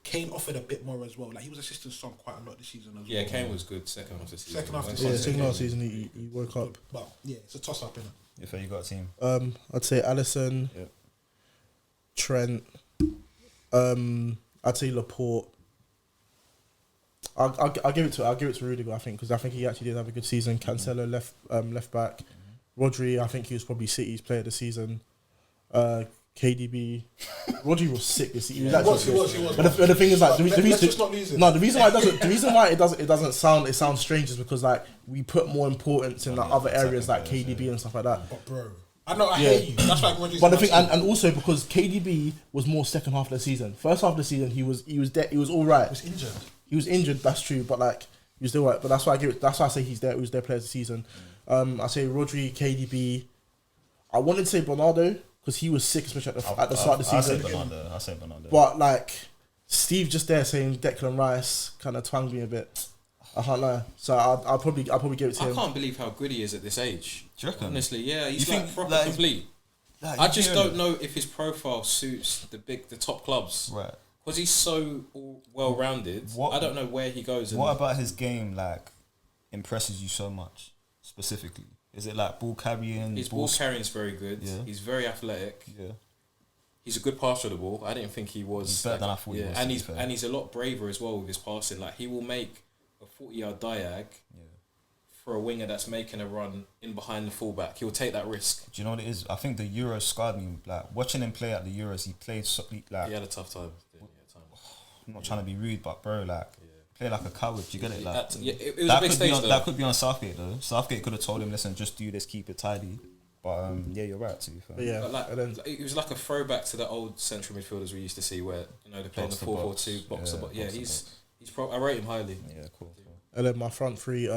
Kane offered a bit more as well. Like he was assisting Son quite a lot this season as well. Yeah, Kane was good second half of the season. Second half of the Yeah, season. second half of the season he woke up. But yeah, it's a toss up, innit? If you got a team, I'd say Alisson, Yep. Trent. I'd say Laporte. I'll give it to Rudiger. I think because I think he actually did have a good season. Cancelo left back. Rodri, I think he was probably City's player of the season. KDB. Rodri was sick this season. He was. But the thing is, like, Let's just not lose it. No, the reason why it doesn't sound strange is because like we put more importance in like other areas like KDB and stuff like that. But bro, I know I hear you. That's like when you. But the thing, and also because KDB was more second half of the season. First half of the season, he was all right. was injured. He was injured. That's true, but like he was still right. But that's why That's why I say he was their player of the season. I say Rodri, KDB. I wanted to say Bernardo because he was sick, especially at the start of the season. I say Bernardo. But like Steve just there saying Declan Rice kind of twanged me a bit. I can't lie. So I'll probably give it to I him. can't believe how good he is at this age. Do you reckon? Honestly, yeah, he's You like think, proper like, complete. Like, I just hearing don't know if his profile suits the top clubs. Right. Because he's so well rounded. I don't know where he goes. What about his game like impresses you so much specifically? Is it like ball carrying? His ball carrying is very good. Yeah. He's very athletic. Yeah. He's a good passer of the ball. I didn't think he was. He's better than I thought he was, And to be fair. he's a lot braver as well with his passing. Like he will make a 40-yard diag for a winger that's making a run in behind the fullback. He'll take that risk. Do you know what it is? I think the Euros scarred me. Like watching him play at the Euros, he played like. He had a tough time. I'm not trying to be rude, but bro, like play like a coward. Do you get it? Like it was a big stage though. That could be on Southgate though. Southgate could have told him, listen, just do this, keep it tidy. But yeah, you're right. To be fair. But yeah, But like, and then it was like a throwback to the old central midfielders we used to see, where they play in the 4-4-2 box to box. Yeah, he's I rate him highly. Yeah, cool. and then my front three,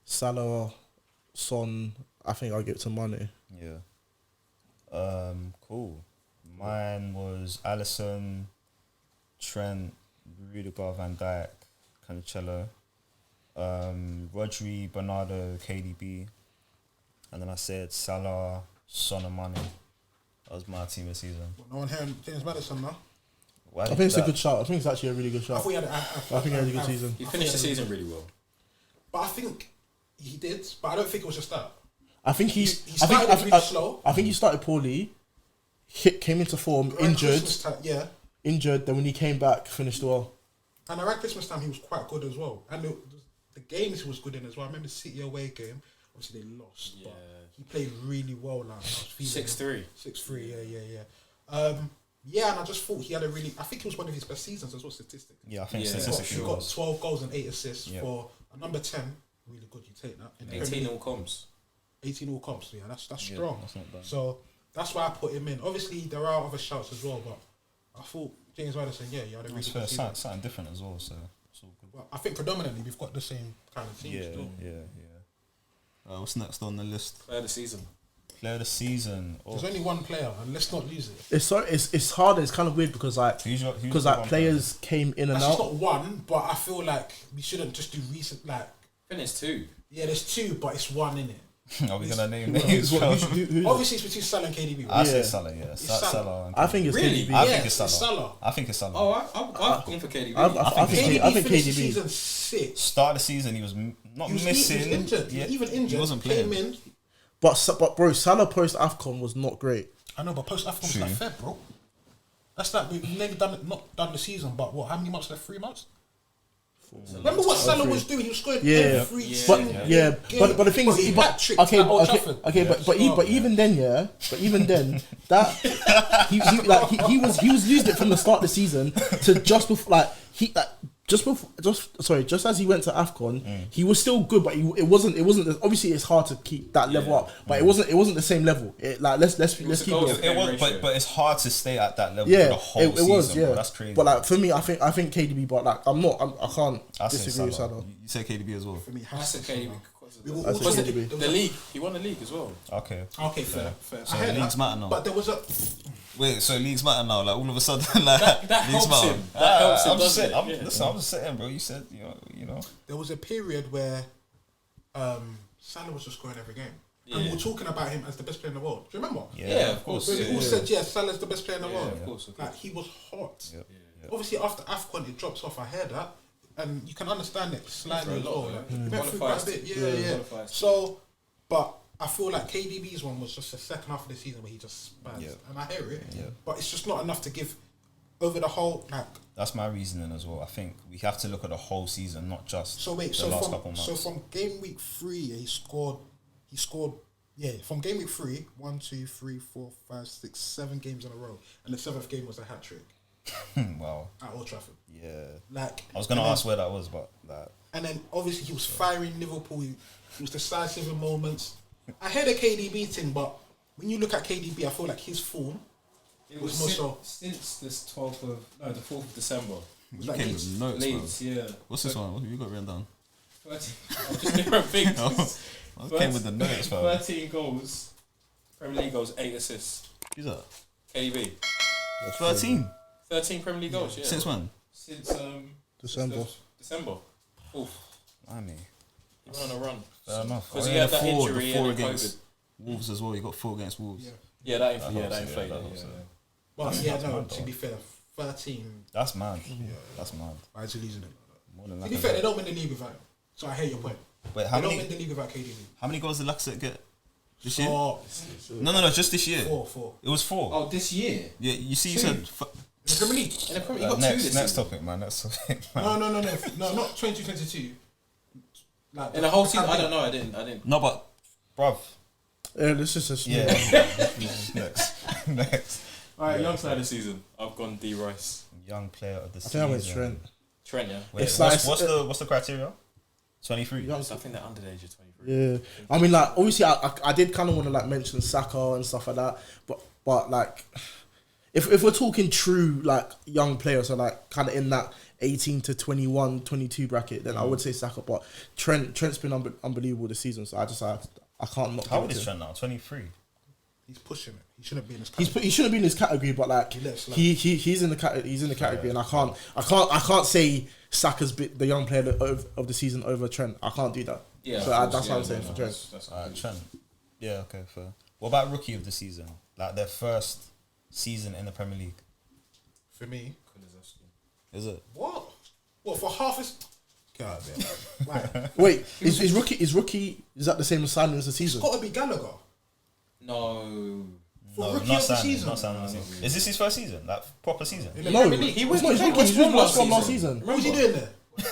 Salah, Son. I think I'll give it to Mane. Yeah. Cool. Mine was Alisson, Trent, Rudiger, Van Dijk, Cancelo, Rodri, Bernardo, KDB, and then I said Salah, Son and Mane. That was my team this season. No one hearing James Maddison now. Why I did think it's a that? good shout. I think it's actually a really good I shout. thought he had. I think he had a good season. He finished the season really well. But I think he did. But I don't think it was just that. I think He started really slow. I think he started poorly. Came into form, Around injured. Christmas time, yeah. Injured. Then when he came back, finished well. And around Christmas time, he was quite good as well. And the games he was good in as well. I remember the City away game. Obviously, they lost. Yeah. But he played really well. Like, 6-3. 6-3, yeah. Yeah, and I just thought he had a really... I think it was one of his best seasons as well, statistically. Yeah, I think Yeah. statistically He it got was. 12 goals and 8 assists Yeah. for a number 10. Really good, you take that. In the 18 Premier all comms. 18 all comps, yeah, that's Yeah, strong. that's not bad. So that's why I put him in. Obviously, there are other shouts as well, but I thought James Maddison, yeah, you had a really That's good fair. season. Something different as well. So it's all good. Well, I think predominantly we've got the same kind of team Yeah, still. yeah. What's next on the list? Player of the season. Player of the season. Oh. There's only one player, and let's not lose it. It's hard. It's kind of weird because Who's the like one players came in and That's just out. not one, but I feel like we shouldn't just do recent. Like, I think it's 2. yeah, there's two, but it's one in it. player? Are we gonna name Who's names? what- bro? who's- Obviously, it's between Salah and KDB. I Right? say Yeah. Salah. Yeah, Salah. Salah. I think it's Really? KDB. I Yeah, think it's it's Salah. Salah. I think it's Salah. Oh, I've gone for KDB. I think KDB KDB. finished the season 6. Start of the season, he was not He was missing. injured. Yeah, Even injured. He wasn't playing. Came in. But bro, Salah post AFCON was not great. I know, but post Africa was True. like Feb, bro. That's like we've nearly not done the season, but what? How many months left? 3 months. Remember what Salah was doing? He was scoring every But single yeah, game. but the thing is, he but, hat-tricked okay, at Old okay, Trafford. okay, but even then, that he was used it from the start of the season to just before just as he went to AFCON, he was still good, but it wasn't. Obviously, it's hard to keep that level up, but it wasn't the same level. Let's keep was it. a goal. It was, but it's hard to stay at that level Yeah, for the whole it season. was. Yeah, Bro. That's crazy. But like for me, I think KDB. But like I can't I say disagree with Salah. You say KDB as well. For me, I has said to KDB. We will I all said say KDB. there was The a- league. He won the league as well. Okay. Okay, fair. So I heard leagues that. matter now. But there was a. Wait, so leagues matter now? Like all of a sudden, like That leagues helps matter. him. That helps him, I'm just doesn't saying. it? Yeah. Listen, I'm just saying, bro. You said, you know. There was a period where Salah was just scoring every game. And we Yeah. were talking about him as the best player in the world. Do you remember? Yeah, of course. We Yeah, all said, yeah, Salah's the best player in the world. of course. Like, he was hot. Yep. Obviously, after AFCON, it drops off. I heard that. And you can understand it slightly For a as lot, well. yeah. Like, he went through quite Qualifies a bit. to- Yeah. qualifies to- So, but I feel like KDB's one was just the second half of the season where he just spazzed. Yeah. And I hear it. Yeah. But it's just not enough to give over the whole, like, That's my reasoning as well. I think we have to look at the whole season, not just so wait, the last couple so months. from game week 3, he scored, yeah, from game week 3, 1, 2, 3, 4, 5, 6, 7 games in a row. And the 7th game was a hat trick Wow. at Old Trafford. Yeah. Like, I was gonna and then- ask where that was, but like, And then obviously he was firing Liverpool. He was decisive in moments. I heard a KDB thing, but when you look at KDB, I feel like his form It was was more so. since this the 4th of December. Was you like came Leeds. with notes, Leeds, bro. yeah. What's this one? What have you got written down? 13, just different things. I came with the notes, bro. 13 goals, Premier League goals, 8 assists. Who's that? KDB. 13. 13 Premier League goals, yeah. Since when? Since December. December. Oof. I mean, He went on a run. fair enough. Because Oh, he yeah, had the that four- injury the four and then against COVID. Wolves as well. You got 4 against Wolves. Yeah. Yeah, that helps, inflated. that Yeah, helps, yeah. But yeah, That's no, mad, to though. be fair, 13. That's mad. That's mad. Why is he losing it? More than To be Lacazette. fair, they don't win the league without him. So I hear your point. Wait, how They don't win many? the league without KDB. How many goals did Lacazette get this year? So, No, just this year. 4. It was 4. Oh, this year? Yeah, you see, you Two. said. In the Premier League. In the Premier League, he got 2 Next this next season. topic, man. Next topic, man. No, not 2022. Like In the whole season, I don't know. I didn't. No, but, bruv. Yeah, this is a Yeah. Next. All right, young player this season. I've gone D Rice. Young player of the I season. think I went Trent. Trent, yeah. Wait, It's what's the criteria? 23. I think they're under the age of 23. Yeah, I mean, like obviously, I did kind of want to like mention Saka and stuff like that, but like, if we're talking true like young players, so like kind of in that 18 to 21, 22 bracket, then I would say Saka. But Trent's been unbelievable this season, so I can't not. How old is Trent now? 23. He's pushing it. He shouldn't be in this category. He shouldn't be in this category, but like he's in the category, and I can't say Saka's the young player of the season over Trent. I can't do that. Yeah, so that's what I'm saying for Trent. That's Trent. Yeah, okay, fair. What about rookie of the season? Like their first season in the Premier League. For me, Is it? what for half his? God damn. Right. Wait, is rookie? Is that the same as signing as the season? It's got to be Gallagher. No. For No, rookie not of the signing. season. Not signing. Is this his first season? Like proper season? In the No, Premier League. He was rookie. He was last season. What was he doing there?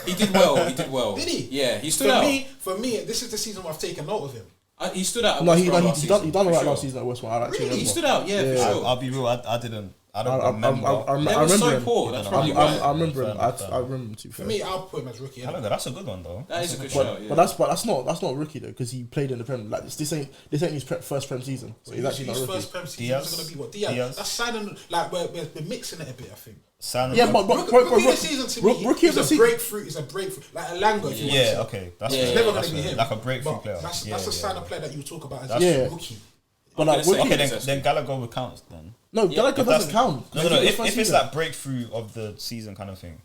He did well. Did he? Yeah, he stood out. For me, this is the season where I've taken note of him. He stood out. At No, West he Brom done last he done season, alright for last sure. season at West Brom. I actually Really? remember. He stood out, yeah, for sure. I'll be real. I don't I remember. They were remember so him. poor. That's I probably remember why. I remember him. Fair. I remember him too. For me, I'll put him as rookie. I don't know. That's a good one though. That is a good shout. Yeah. But that's not rookie though, because he played in the Premier. Like this ain't his first Prem season, so he's actually not his rookie. first Prem season Diaz? is going to be what? Diaz. That's signing. Like we're mixing it a bit. I think. Yeah, but Rookie of the season to me rookie of is the a season. breakthrough. Is a breakthrough. Like a Lango. If you want to Yeah, say. okay. That's Yeah, It's fair. never going That's to be fair. him. Like a breakthrough But player. That's Yeah, a yeah, sign yeah. of player that you talk about as Yeah. a rookie. But like Okay, rookie, Okay, then Gallagher would count then. no, Gallagher If doesn't that's- count. No. If it's like breakthrough of the season kind of thing.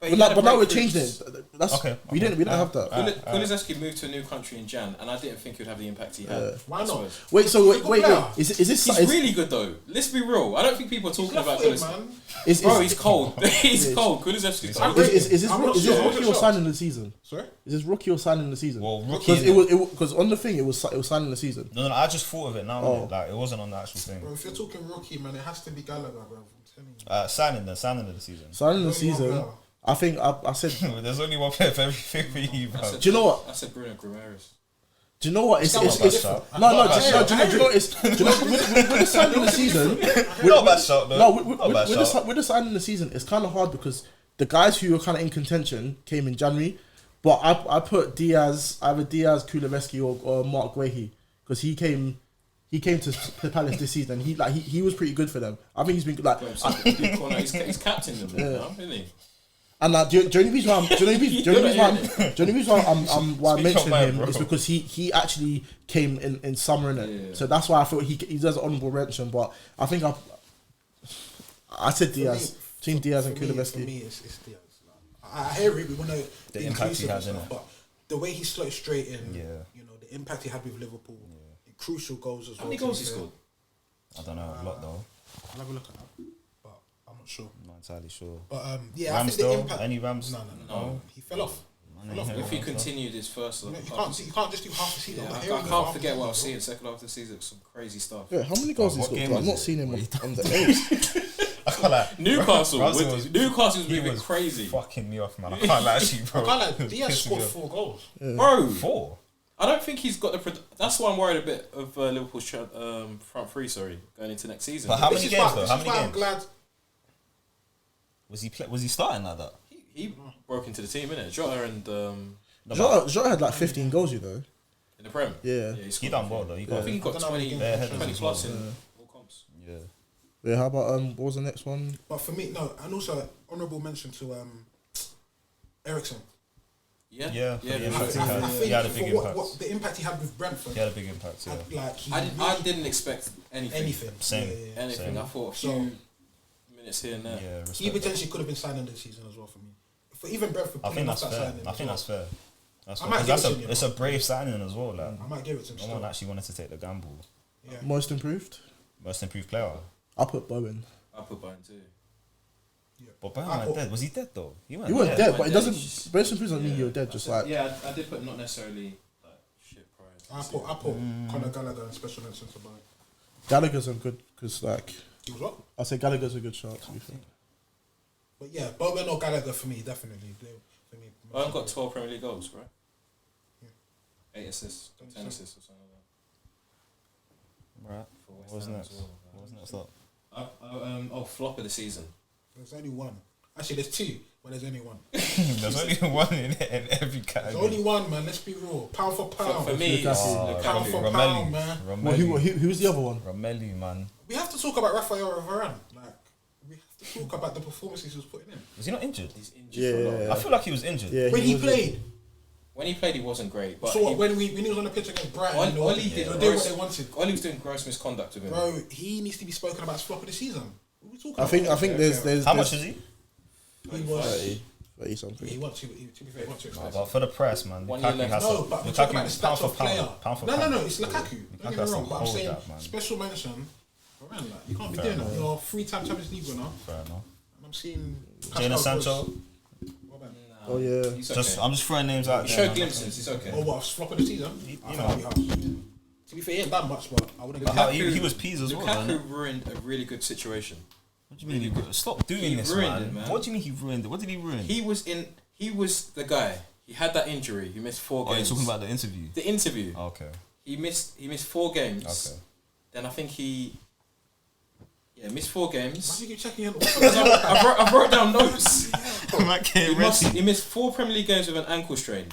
But now we're changing it. That's Okay, we didn't have that. Kulusevski moved to a new country in Jan, and I didn't think he would have the impact he had. Why not? Wait, so He's a good wait. player. Is this He's really good though. Let's be real. I don't think people are talking about Left-footed, Kulusevski. man. Bro, he's cold. He's cold. Kulusevski's I'm cold. rated. Is this I'm not rookie sure. or signing the season? Sorry. Is this rookie or signing the season? Well, rookie. Because on the thing it was signing the season. No, I just thought of it now. Oh. Like it wasn't on the actual thing. Bro, if you're talking rookie, man, it has to be Gallagher, bro. I'm telling you. Signing of the season. Signing the Only one season. player. I think I said. There's only one player for everything for you, bro. Do you know what? I said Bruno Guimaraes. Do you know what? It's not a bad shout. no. Not a bad Do you shout. know? With the signing of the season. Not a bad shout, though. No, Not a bad shout. with the signing of the season, it's kind of hard because the guys who were kind of in contention came in January, but I put either Diaz, Kulusevski or Mark Guehi because he came to Palace this season. He was pretty good for them. I think he's been good. Like, He's captain them now, isn't he? and the only reason why I'm mentioning my him bro. is because he actually came in summer in it. Yeah. So that's why I thought he does an honourable mention. But I think I said Diaz. Between Diaz and For me, Kulusevski. it's Diaz. Like, I hear it. We want to The be impact he inclusive had, and stuff, innit? but the way he slotted straight in, Yeah. you know, the impact he had with Liverpool, the crucial goals as well. How many to be goals he fair. scored? I don't know a lot though. I'll have a look at that, but I'm not sure. I'm not entirely sure. But yeah, I think the Ramsdale? impact. Any Rams? No. He fell off. Fell off. If he continued his first, You can't just do half a season. yeah, I'm I hearing can't half a forget what I was season, seeing second half of the season. Some crazy stuff. Yeah, how many goals he What scored? game I've was not it? seen him What on the eight. I can't lie. Newcastle was He moving was crazy. fucking me off, man. I can't lie to you, bro. bro. I can't lie. Diaz Pissed me scored off. 4 goals. Bro, 4. I don't think he's got the. That's why I'm worried a bit of Liverpool's front three. Sorry, going into next season. But how This many is games why- though? this How is many why I'm games? glad. Was he starting like that? He broke into the team, innit? Jota and Jota had like 15 goals, you know. in the Prem. Yeah. he He scored. done well though. He I got think he got I don't know 20, how many games 20 as plus well. in all comps. yeah. Yeah, how about what was the next one? But for me, no, and also honourable mention to Ericsson. Yeah, Yeah, for the I impact think, he had. I think He had a for big what impact. the impact he had with Brentford, He had a big impact. Yeah. like he I really- didn't expect anything. anything. Same. Anything. Same. I thought a So- few minutes here and there. Yeah. He Respect. potentially could have been signed this season as well for me. For even Brentford, I think pulling off that's that fair. signing I as think well. that's fair. That's I fair. might 'Cause give that's it to him, it's a brave signing as well. Like I might give it to him no one still. actually wanted to take the gamble. Yeah. Most improved? Most improved player. I put Bowen. I put Bayern too. But I Burnham thought- went dead. Was he dead though? He You weren't dead, but it dead. doesn't. Most improved doesn't mean you're dead. Just like Yeah, I did put not necessarily like shit prior. To I put Conor Gallagher and special mention to Bayern. Gallagher's a good because like He was what? I say Gallagher's a good shot. To be fair. But yeah, Bowen or Gallagher for me, definitely. For me, I've got 12 Premier League goals, right? Yeah. 8 assists, 10 assists or something like that. Right. For West What was Ham next? as well. What was next up? Flop of the season. There's only one. Actually, there's two, but there's only one. There's only one in every There's category. only one, man. Let's be real. Pound for pound. For me, it's pound Lukaku. for pound, man. Well, who was the other one? Romelli, man. We have to talk about Rafael Varane. Like, we have to talk about the performances he was putting in. Is he not injured? He's injured for a lot. Yeah. I feel like he was injured. Yeah, When he was- played, When he played, he wasn't great. But so what, when he was on the pitch against Brighton, all he did they was did what they wanted. all he was doing gross misconduct with him. Bro, he needs to be spoken about as flop of the season. What are we talking I think about? there's How much is he? He was. 30 something. He wants to be fair, he wants to Nah, express. but for the price, man. 1 year Lukaku left. has No, to. but we're Lukaku, talking about the pound stats for of player. pound for No, pound. it's Lukaku. Don't Lukaku get me has to wrong, but I'm hold saying that, man. special mention. Varane, like, you can't be Fair doing that. enough. You're a 3-time Champions League winner. Fair enough. And I'm seeing Jadon Sancho. Oh, yeah. He's okay. I'm just throwing names out He there. showed glimpses. He's okay. Or what? Flop of the season. You I know. think he'll be harsh. To be fair, he ain't that much, but I wouldn't. But Give how- him. he was peas as well, Lukaku man. ruined a really good situation. What do you mean? Stop doing He this, ruined man. it, man. What do you mean he ruined it? What did he ruin? He was the guy. He had that injury. He missed 4 Oh, you're games. talking about the interview. the interview. Oh, okay. He missed 4 games. Okay. Then I think he missed 4 Why games. do you keep checking in? I wrote down notes. He He missed 4 Premier League games with an ankle strain.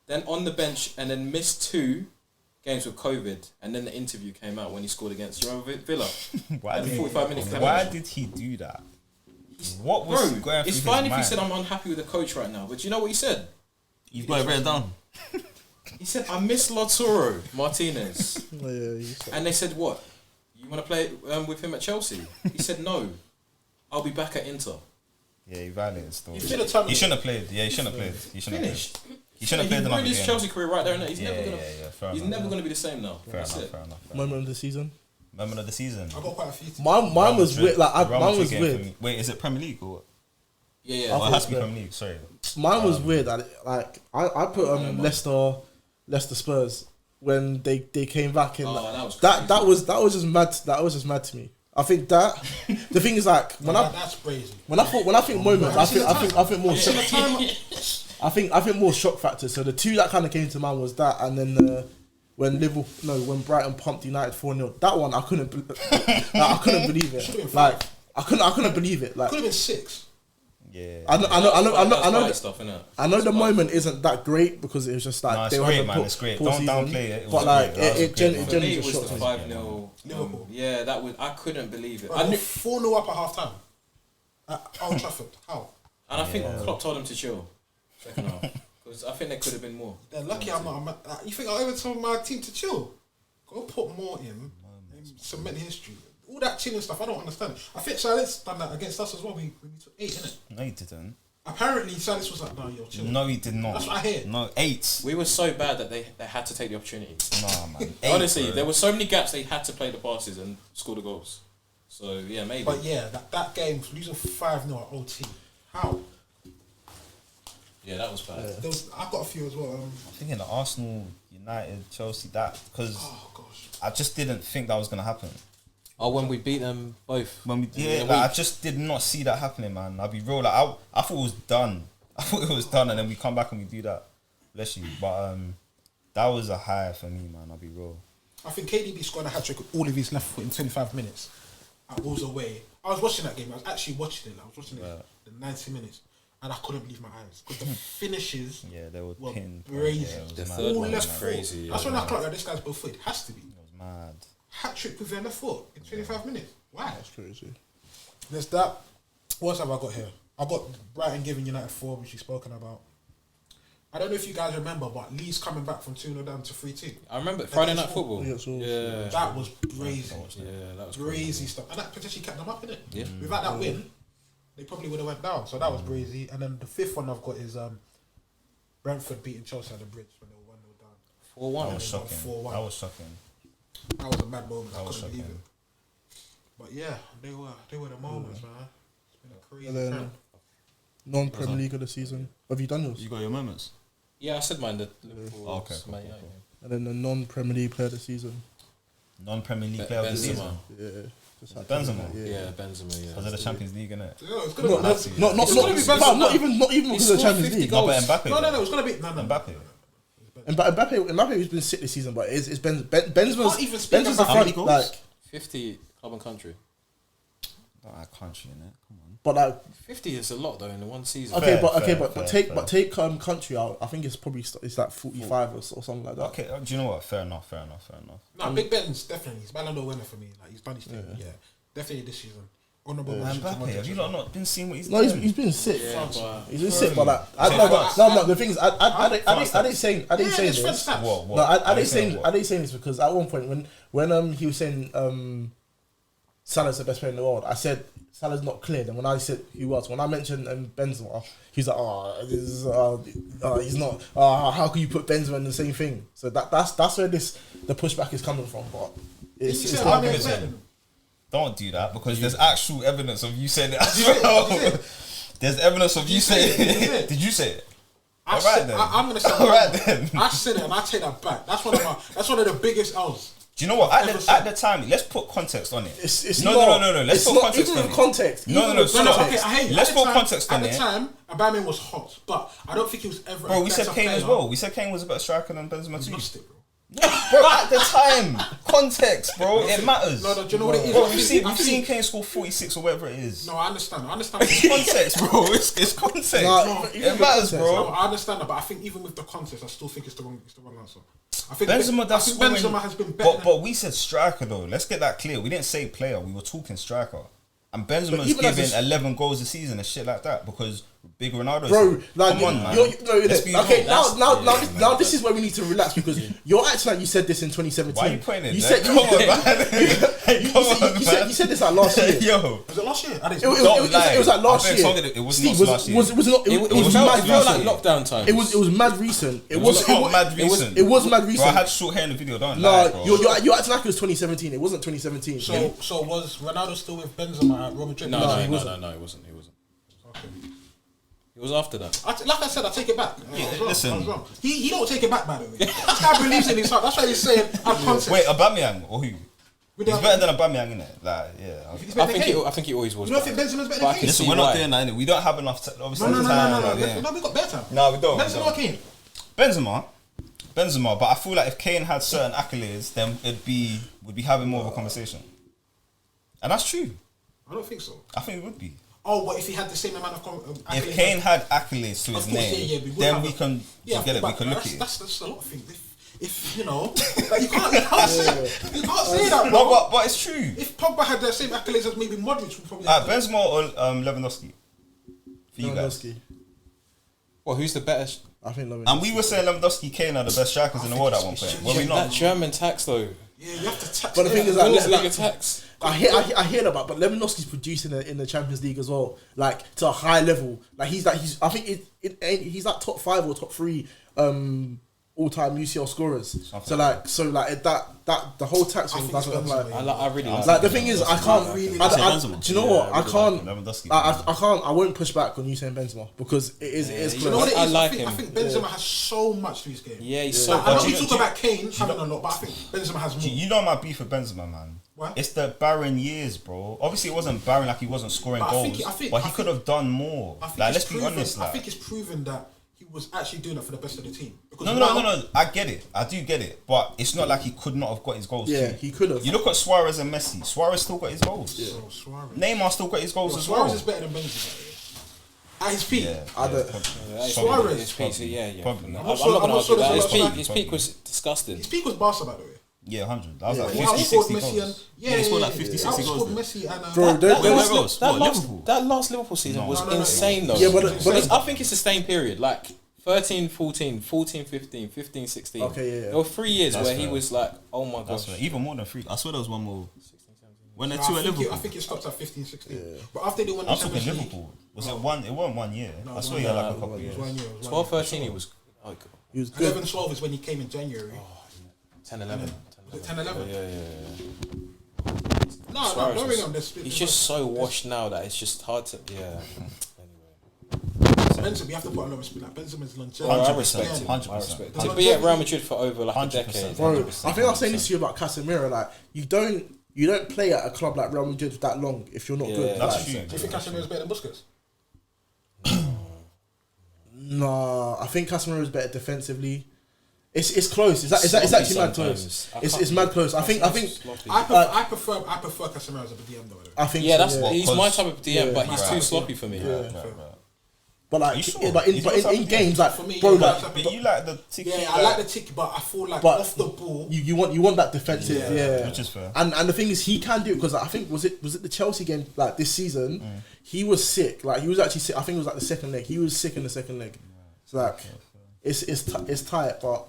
Then on the bench and then missed 2 games with COVID. And then the interview came out when he scored against Villa. Why And did 45 minutes Why left. did he do that? What was Bro, going through it's his fine if he mind? said I'm unhappy with the coach right now. But you know what he said? You've got it written down. He said, I miss Lautaro Martinez. Oh, yeah, he said- And they said, what? You want to play with him at Chelsea? He said, no. I'll be back at Inter. Yeah, he violated still. He should have terminated. He shouldn't have played. Yeah, he shouldn't have played. He shouldn't have Finished. played. He shouldn't have played another ruined his game. Chelsea career right there. He's Yeah, never gonna. yeah, fair He's enough. never gonna be the same now. Fair That's enough, it. fair enough. Moment of the season. Moment of the season. I got quite a few. Mine was weird. Like, Real mine Madrid was game for weird. me. Wait, is it Premier League or what? Yeah, yeah. Oh, it thought has to be so. Premier League. Sorry. Mine was weird. Like I put Leicester Spurs when they came back and Oh, that was that was just mad. That was just mad to me. I think that the thing is like That's crazy. when I think moments, I think more shock, I think more shock factors. So the two that kind of came to mind was that, and then when Brighton pumped United 4-0. That one I couldn't believe it. Like I couldn't believe it. Like Could have been 6. Yeah. I know stuff, innit? I know the moment isn't that great because it was just like No, it's they were great, having man. poor- It's great. poor Don't season. downplay it. It was But like great. That was a it great gen- one. For generally me, it just was the shocked me. 5-0. Liverpool. Yeah, that was. I couldn't believe it. Bro, I knew, 4-0 up at half time. At Old Trafford. How? and I think Klopp told him to chill. Second half, because I think there could have been more. They're lucky I'm not. You think I ever told my team to chill? Go put more in and cement history. All that chilling stuff, I don't understand. I think Charlotte's done that against us as well. We took 8, innit? No, he didn't. Apparently, Charlotte was like, no, you're chilling. No, he did not. That's what I hear. No, 8. We were so bad that they had to take the opportunity. Nah, man. 8, Honestly, bro. there were so many gaps. They had to play the passes and score the goals. So yeah, maybe. But yeah, that game, losing 5-0 at OT. How? Yeah, that was bad. I've got a few as well. I'm thinking the Arsenal, United, Chelsea, that because Oh gosh. I just didn't think that was gonna happen. Oh, when we beat them both. When we I just did not see that happening, man. I'll be real. Like I thought it was done. I thought it was done, and then we come back and we do that. Bless you. But that was a high for me, man. I'll be real. I think KDB scored a hat trick with all of his left foot in 25 minutes. At Wolves away. I was watching that game. I was actually watching it. I was watching it the 90 minutes, and I couldn't believe my eyes because the finishes Yeah, they were were pinned. crazy. Yeah, it was The mad. third All one left was foot. crazy. That's when I clocked that this guy's both foot. It has to be. It was mad. Hat trick with their left foot in 25 minutes. Why? That's crazy. There's that. What else have I got here? I got Brighton giving United 4, which you've spoken about. I don't know if you guys remember, but Leeds coming back from 2-0 down to 3-2. I remember Friday Night Football. Yeah, so- Yeah, That was crazy. yeah, that was Crazy stuff. And that potentially kept them up, innit? Yeah. Without that win, they probably would have went down. So that was crazy. And then the 5th one I've got is Brentford beating Chelsea at the bridge when they were 1-0 down. 4-1. That was shocking. 4-1. That was shocking. That was a mad moment. I That was couldn't believe shocking. it. But yeah, they were the moments, man. It's been a crazy And then time. non-Premier League of the season. Have you done yours? You got your moments. Yeah, I said mine. The Liverpool. Okay, cool, Man cool, United cool. game. And then the non-Premier League player of the season. Non-Premier League player of the Benzema. season. Yeah. Just had Benzema? to- Yeah, Benzema. Yeah. Because of the Champions League, innit? Yeah, it's gonna No, be not It's not gonna be Benzema. not even He because of the scored Champions 50 League. No, goals. but Mbappe. No, it's gonna be no. Mbappe. Mbappe's been sick this season, but it's Benzema's Can't even speak Benzema's about a how many front goals? like 50 club and country. Don't add country in it. Come on. But like 50 is a lot though in the one season. okay, Fair, but take country out. I think it's probably it's like 45 or something like that. Okay, do you know what? Fair enough. No, Big Ben's definitely. He's Ballon d'Or winner for me. Like he's done his thing. Yeah, definitely this season. Honourable mention to Mbappe, Modric have you as well. not been seeing what he's No, doing? he's been sick. Yeah, but He's been sick, but like, France. no. The thing is, I didn't say Yeah, it's this. French stats. What? No, I didn't What? say this because at one point when he was saying Salah's the best player in the world, I said Salah's not cleared, and when I said who was, when I mentioned Benzema, he's like, he's not. How can you put Benzema in the same thing? So that's where the pushback is coming from. But it's You said not Mane good. is better than him. Don't do that because there's actual evidence of you saying it as well. There's evidence of you saying it. Did you say it? I Alright said, then. I'm gonna say Alright then. I said it and I take that back. That's one of the biggest L's. Do you know what? At the time, let's put context on it. It's no. Let's it's put not context even on with it. context. No, Even with stop. context. Okay, I hate you. Let's At the put time- context on At it. the time, Aubameyang was hot, but I don't think he was ever. Bro, a we said better Kane as player. well. We said Kane was a better striker than Benzema He too. lost it, bro. Bro, at the time, context, bro, it matters. No, do you know what it is? Bro, I we've think- seen Kane score 46 or whatever it is. No, I understand. It's context, bro. It's context. No, it matters, No, bro. I understand that, but I think even with the context, I still think it's the wrong answer. I think Benzema, I think Benzema has been better. But we said striker though. Let's get that clear. We didn't say player. We were talking striker. And Benzema's even as giving a 11 goals a season and shit like that because big Ronaldo. Bro, like, come on, man. okay, real. now this is where we need to relax because you're acting like you said this in 2017. Why are you pointing it You there? said Come on, man. you said this like last year. Yo. Was it last year? I didn't. It was like last I beg year. something that it was Steve, not last year. Was it not? It was felt mad like recent. lockdown time. It was mad recent. It was not mad recent. It was mad Bro, I recent. had short hair in the video. Don't lie, bro. No, you're acting like it was 2017. It wasn't 2017. So was Ronaldo still with Benzema at Real Madrid? No, he it wasn't. wasn't. Okay. It was after that. Like I said, I take it back. I was wrong. listen. I was wrong. He don't take it back, by the way. This guy believes in his heart. That's why he's saying I'm context. Wait, Aubameyang or who? With He's the- better than Aubameyang, innit? Like, yeah. He's better than Kane. I think he always was. You don't think Benzema's better But I than can Kane? Listen, see we're not why. doing that, innit? We don't have enough. Obviously, No, time. Like, no. yeah. No, we got better. No, we don't. Benzema or Kane? Benzema, but I feel like if Kane had certain accolades, then we'd be having more of a conversation. And that's true. I don't think so. I think it would be. Oh, but if he had the same amount of accolades, If Kane had accolades to his of course, name, would then have we a- can get it. We but can look at it. That's a lot of things. If you know, like you can't say that, bro. No, but it's true. If Pogba had the same accolades as maybe Modric, would probably. Benzema or Lewandowski for you guys. Lewandowski. Well, who's the better? I think Lewandowski. And we were saying Lewandowski, Kane are the best strikers in the world at one point. Were we That not? German tax though. Yeah, you have to tax. But the thing is, Like, like, like tax. I hear that, but Lewandowski's producing in the Champions League as well, like to a high level. Like he's I think he's like top 5 or top 3 all-time UCL scorers. So that the whole tax thing doesn't apply. I really like. Like the thing is, I can't. really I, like I, Benzema. do you know what? Yeah, I I really can't. like Lewandowski. I can't. I won't push back on you saying Benzema because it is You know close. what it I is? like I him. think Benzema has so much to his game. Yeah, he's so. Like, I know do we you- talk do you- about Kane having a lot, but I think Benzema has more. You know my beef with Benzema, man. Why? It's the barren years, bro. Obviously, it wasn't barren like he wasn't scoring But I goals, think- but he could have done more. I think Like, it's let's be proven, honest. I Like, think it's proven that he was actually doing it for the best of the team. Because no. I get it. I do get it. But it's not like he could not have got his goals. Yeah, too. he could have. You look at Suarez and Messi. Suarez still got his goals. So Suarez. Neymar still got his goals Yo, as Suarez well. is better than Benzema. At his peak. Yeah, I don't- probably. Suarez. His peak, yeah. Probably. I'm I'm not not sure- gonna I'm not argue sure that. there's His a lot peak, of- his peak was disgusting. His peak was Barca, by the way. Yeah, 100. That was like He 50, outscored 60 Messi goals. and He scored like 50, 60 outscored goals. Messi and Bro, That Where last- goals? that What, last- Liverpool? That last Liverpool season No. was No. insane though. Yeah, but Because I think it's the same period, like 13, 14, 14, 15, 15, 16. Okay, yeah. There were 3 years That's where he fair. was like, oh my That's gosh. right. Even more than 3. I swear there was one more. When they're I 2 at think it- Liverpool. I think it stopped at 15, 16. But after they won the I'm talking Champions League, Liverpool. Was it one? It wasn't 1 year. No, I it swear was he had like a one couple it was years. 1 year. it was 12, 1 year. 13, he was like He was good. 11, 12 is when he came in January. 10, 11. 10, 11. Yeah. No, Suarez don't was- ring him. This. He's just so washed now that it's just hard to. Yeah. Benzema, you have to put a lot of respect. Like Benzema's longevity. I 100%, respect him. 100%. I respect The him. To be at Real longevity- Madrid for over like a 100%. decade. Bro, 100%. I think I was saying this to you about Casemiro. Like you don't play at a club like Real Madrid that long if you're not Yeah, good. That's Like, true. Do you think Casemiro is better than Busquets? Nah, I think Casemiro is better defensively. It's close. It's actually mad close. It's mad close. I think. I prefer Casemiro as a DM though. I think. Yeah, so, he's my type of DM, but he's too right. sloppy for me. Yeah. But like, sure? but in games, like, For me, bro, yeah, like, But you like the ticky. Yeah, I like the tick, but I feel like but off the ball. you want that defensive, yeah. Which is fair. And the thing is, he can do it because I think was it the Chelsea game like this season? He was sick. Like he was actually sick. I think it was like the second leg. He was sick in the second leg. So like, it's tight, but.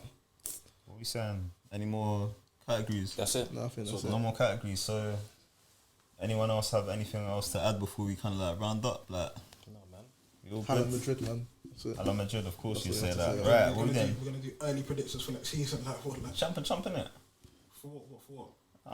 What are we saying? Any more categories? That's it. No, I think that's it. No more categories. So, anyone else have anything else to add before we kind of like round up? Like, No, man. we all Hala good? Madrid, man. That's it. Hala Madrid, of course, you That's say what you that. have to say. Right, We're what we gonna then? we're gonna do early predictions for next season. Like what? Like Champ, innit? for what?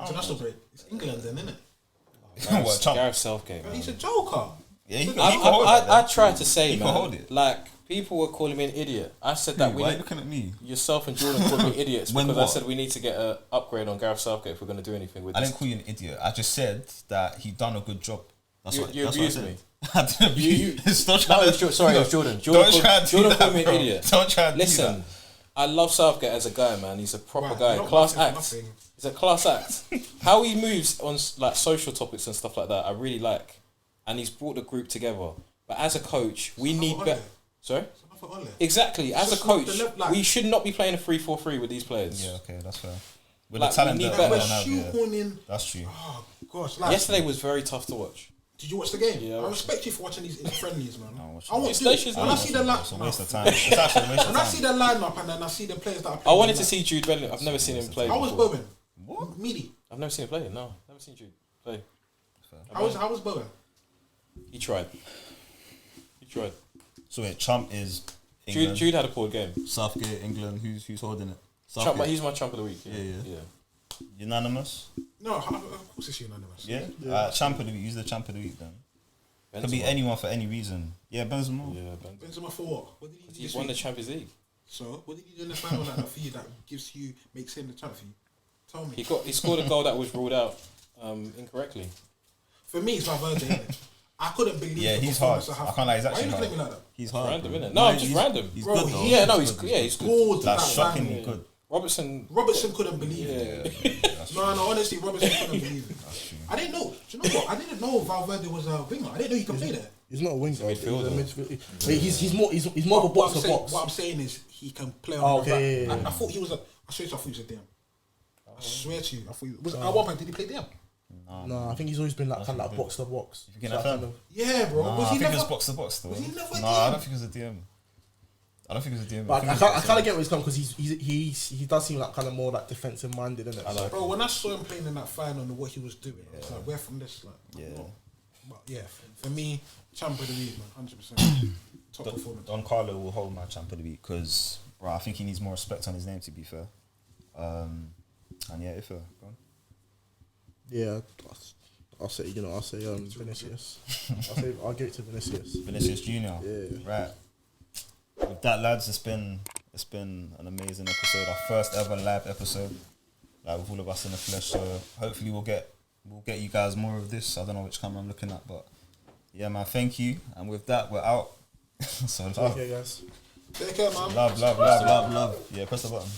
International break. It's England then, isn't it? What, Champ? Gareth Southgate, But man. he's a joker. Yeah, he can hold it. I tried to say, He can man, hold it. like, people were calling me an idiot. I said that Why are you looking at me? yourself and Jordan called me idiots When because I what? said we need to get an upgrade on Gareth Southgate if we're going to do anything with I this. didn't call you an idiot. I just said that he done a good job. That's You- what you that's what I abused said. me. I didn't abuse you. Stop No, trying it to. was Jordan. Sorry, it was Jordan. Don't try and do Jordan that, called me an bro. idiot. Don't try and do Listen, that. I love Southgate as a guy, man. He's a proper Right, guy. not Class nothing for act. nothing. He's a class act. How he moves on like social topics and stuff like that, I really like. And he's brought the group together. But as a coach, we need Ole. better. Sorry? It's enough for Ole. Exactly. As a just not coach, the left, like- we should not be playing a 3-4-3 with these players. Yeah, okay, that's fair. With Like, the talent we need that better. we We're don't have, yeah. shoehorning. That's true. Oh gosh! Like, Yesterday was very tough to watch. did you watch the game? Yeah, I I watched respect you for watching these friendlies, man. I watched I want It's to. delicious, When man. I see the It's a waste of time. It's actually a waste of when I see time. the lineup and then I see the players that are I playing, wanted to like, see Jude Bellingham. I've never seen him play. How was before. Bowen? What? Meaty. I've never seen him play. No, never seen Jude play. How was Bowen? He tried. So wait, Trump is Jude, England. Jude had a poor game. Southgate, England. Who's holding it? Trump, Southgate. he's my Trump of the week. Yeah. Unanimous. No, of course it's unanimous. Yeah. Champ of the week. Use the champ of the week then. Could be anyone for any reason. Yeah, Benzema. Yeah, Benzema for what? What did he do? he's this won the week? Champions League. So what did he do in the final like that for you that makes him the champ for you? Tell me. He scored a goal that was ruled out incorrectly. For me, it's Valverde. innit? I couldn't believe. Yeah, the he's hard. performance of I can't lie, he's Why actually are you looking hard. at me like that? He's hard. Random, bro. innit? No, I'm just random. He's Bro, good though. Yeah, no, He's he's good. yeah, he's good. Gold Like that shockingly final. good. Robertson couldn't believe it. Yeah. No, honestly, Robertson couldn't believe it. I didn't know. Do you know what? I didn't know Valverde was a winger. I didn't know he could play there. He's not a winger. He's a midfielder. midfielder. But he's more of a box to box. What I'm saying is he can play on Oh, the okay, right. yeah. I thought he was a. I swear to you, I thought he was a DM. I swear to you, I thought he was. At one point, did he play DM? No, I think he's always been like kind of like box to box. You So think like NFL? Yeah, bro. Nah, Was I he think it never? was box to box though. Was he never a No, I DM? don't think it was a DM. I don't think it was a DM. But I think kind it of was get where he's coming because he does seem like kind of more like defensive minded, isn't it? I like Bro, when I saw him playing in that final and what he was doing, I was like, where from this? Like, Yeah. But yeah, for me, champ of the league, man, 100%. Top performance. Don Carlo will hold my champ of the week because, bro, I think he needs more respect on his name. To be fair, and yeah, if go on. Yeah, I'll say Vinicius. I'll give it to Vinicius. Vinicius Junior. Yeah. Right. With that, lads, it's been an amazing episode. Our first ever live episode, like with all of us in the flesh. So hopefully we'll get you guys more of this. I don't know which camera I'm looking at, but yeah, man. Thank you. And with that, we're out. So love, Okay, guys. Take care, man. love. Yeah, press the button.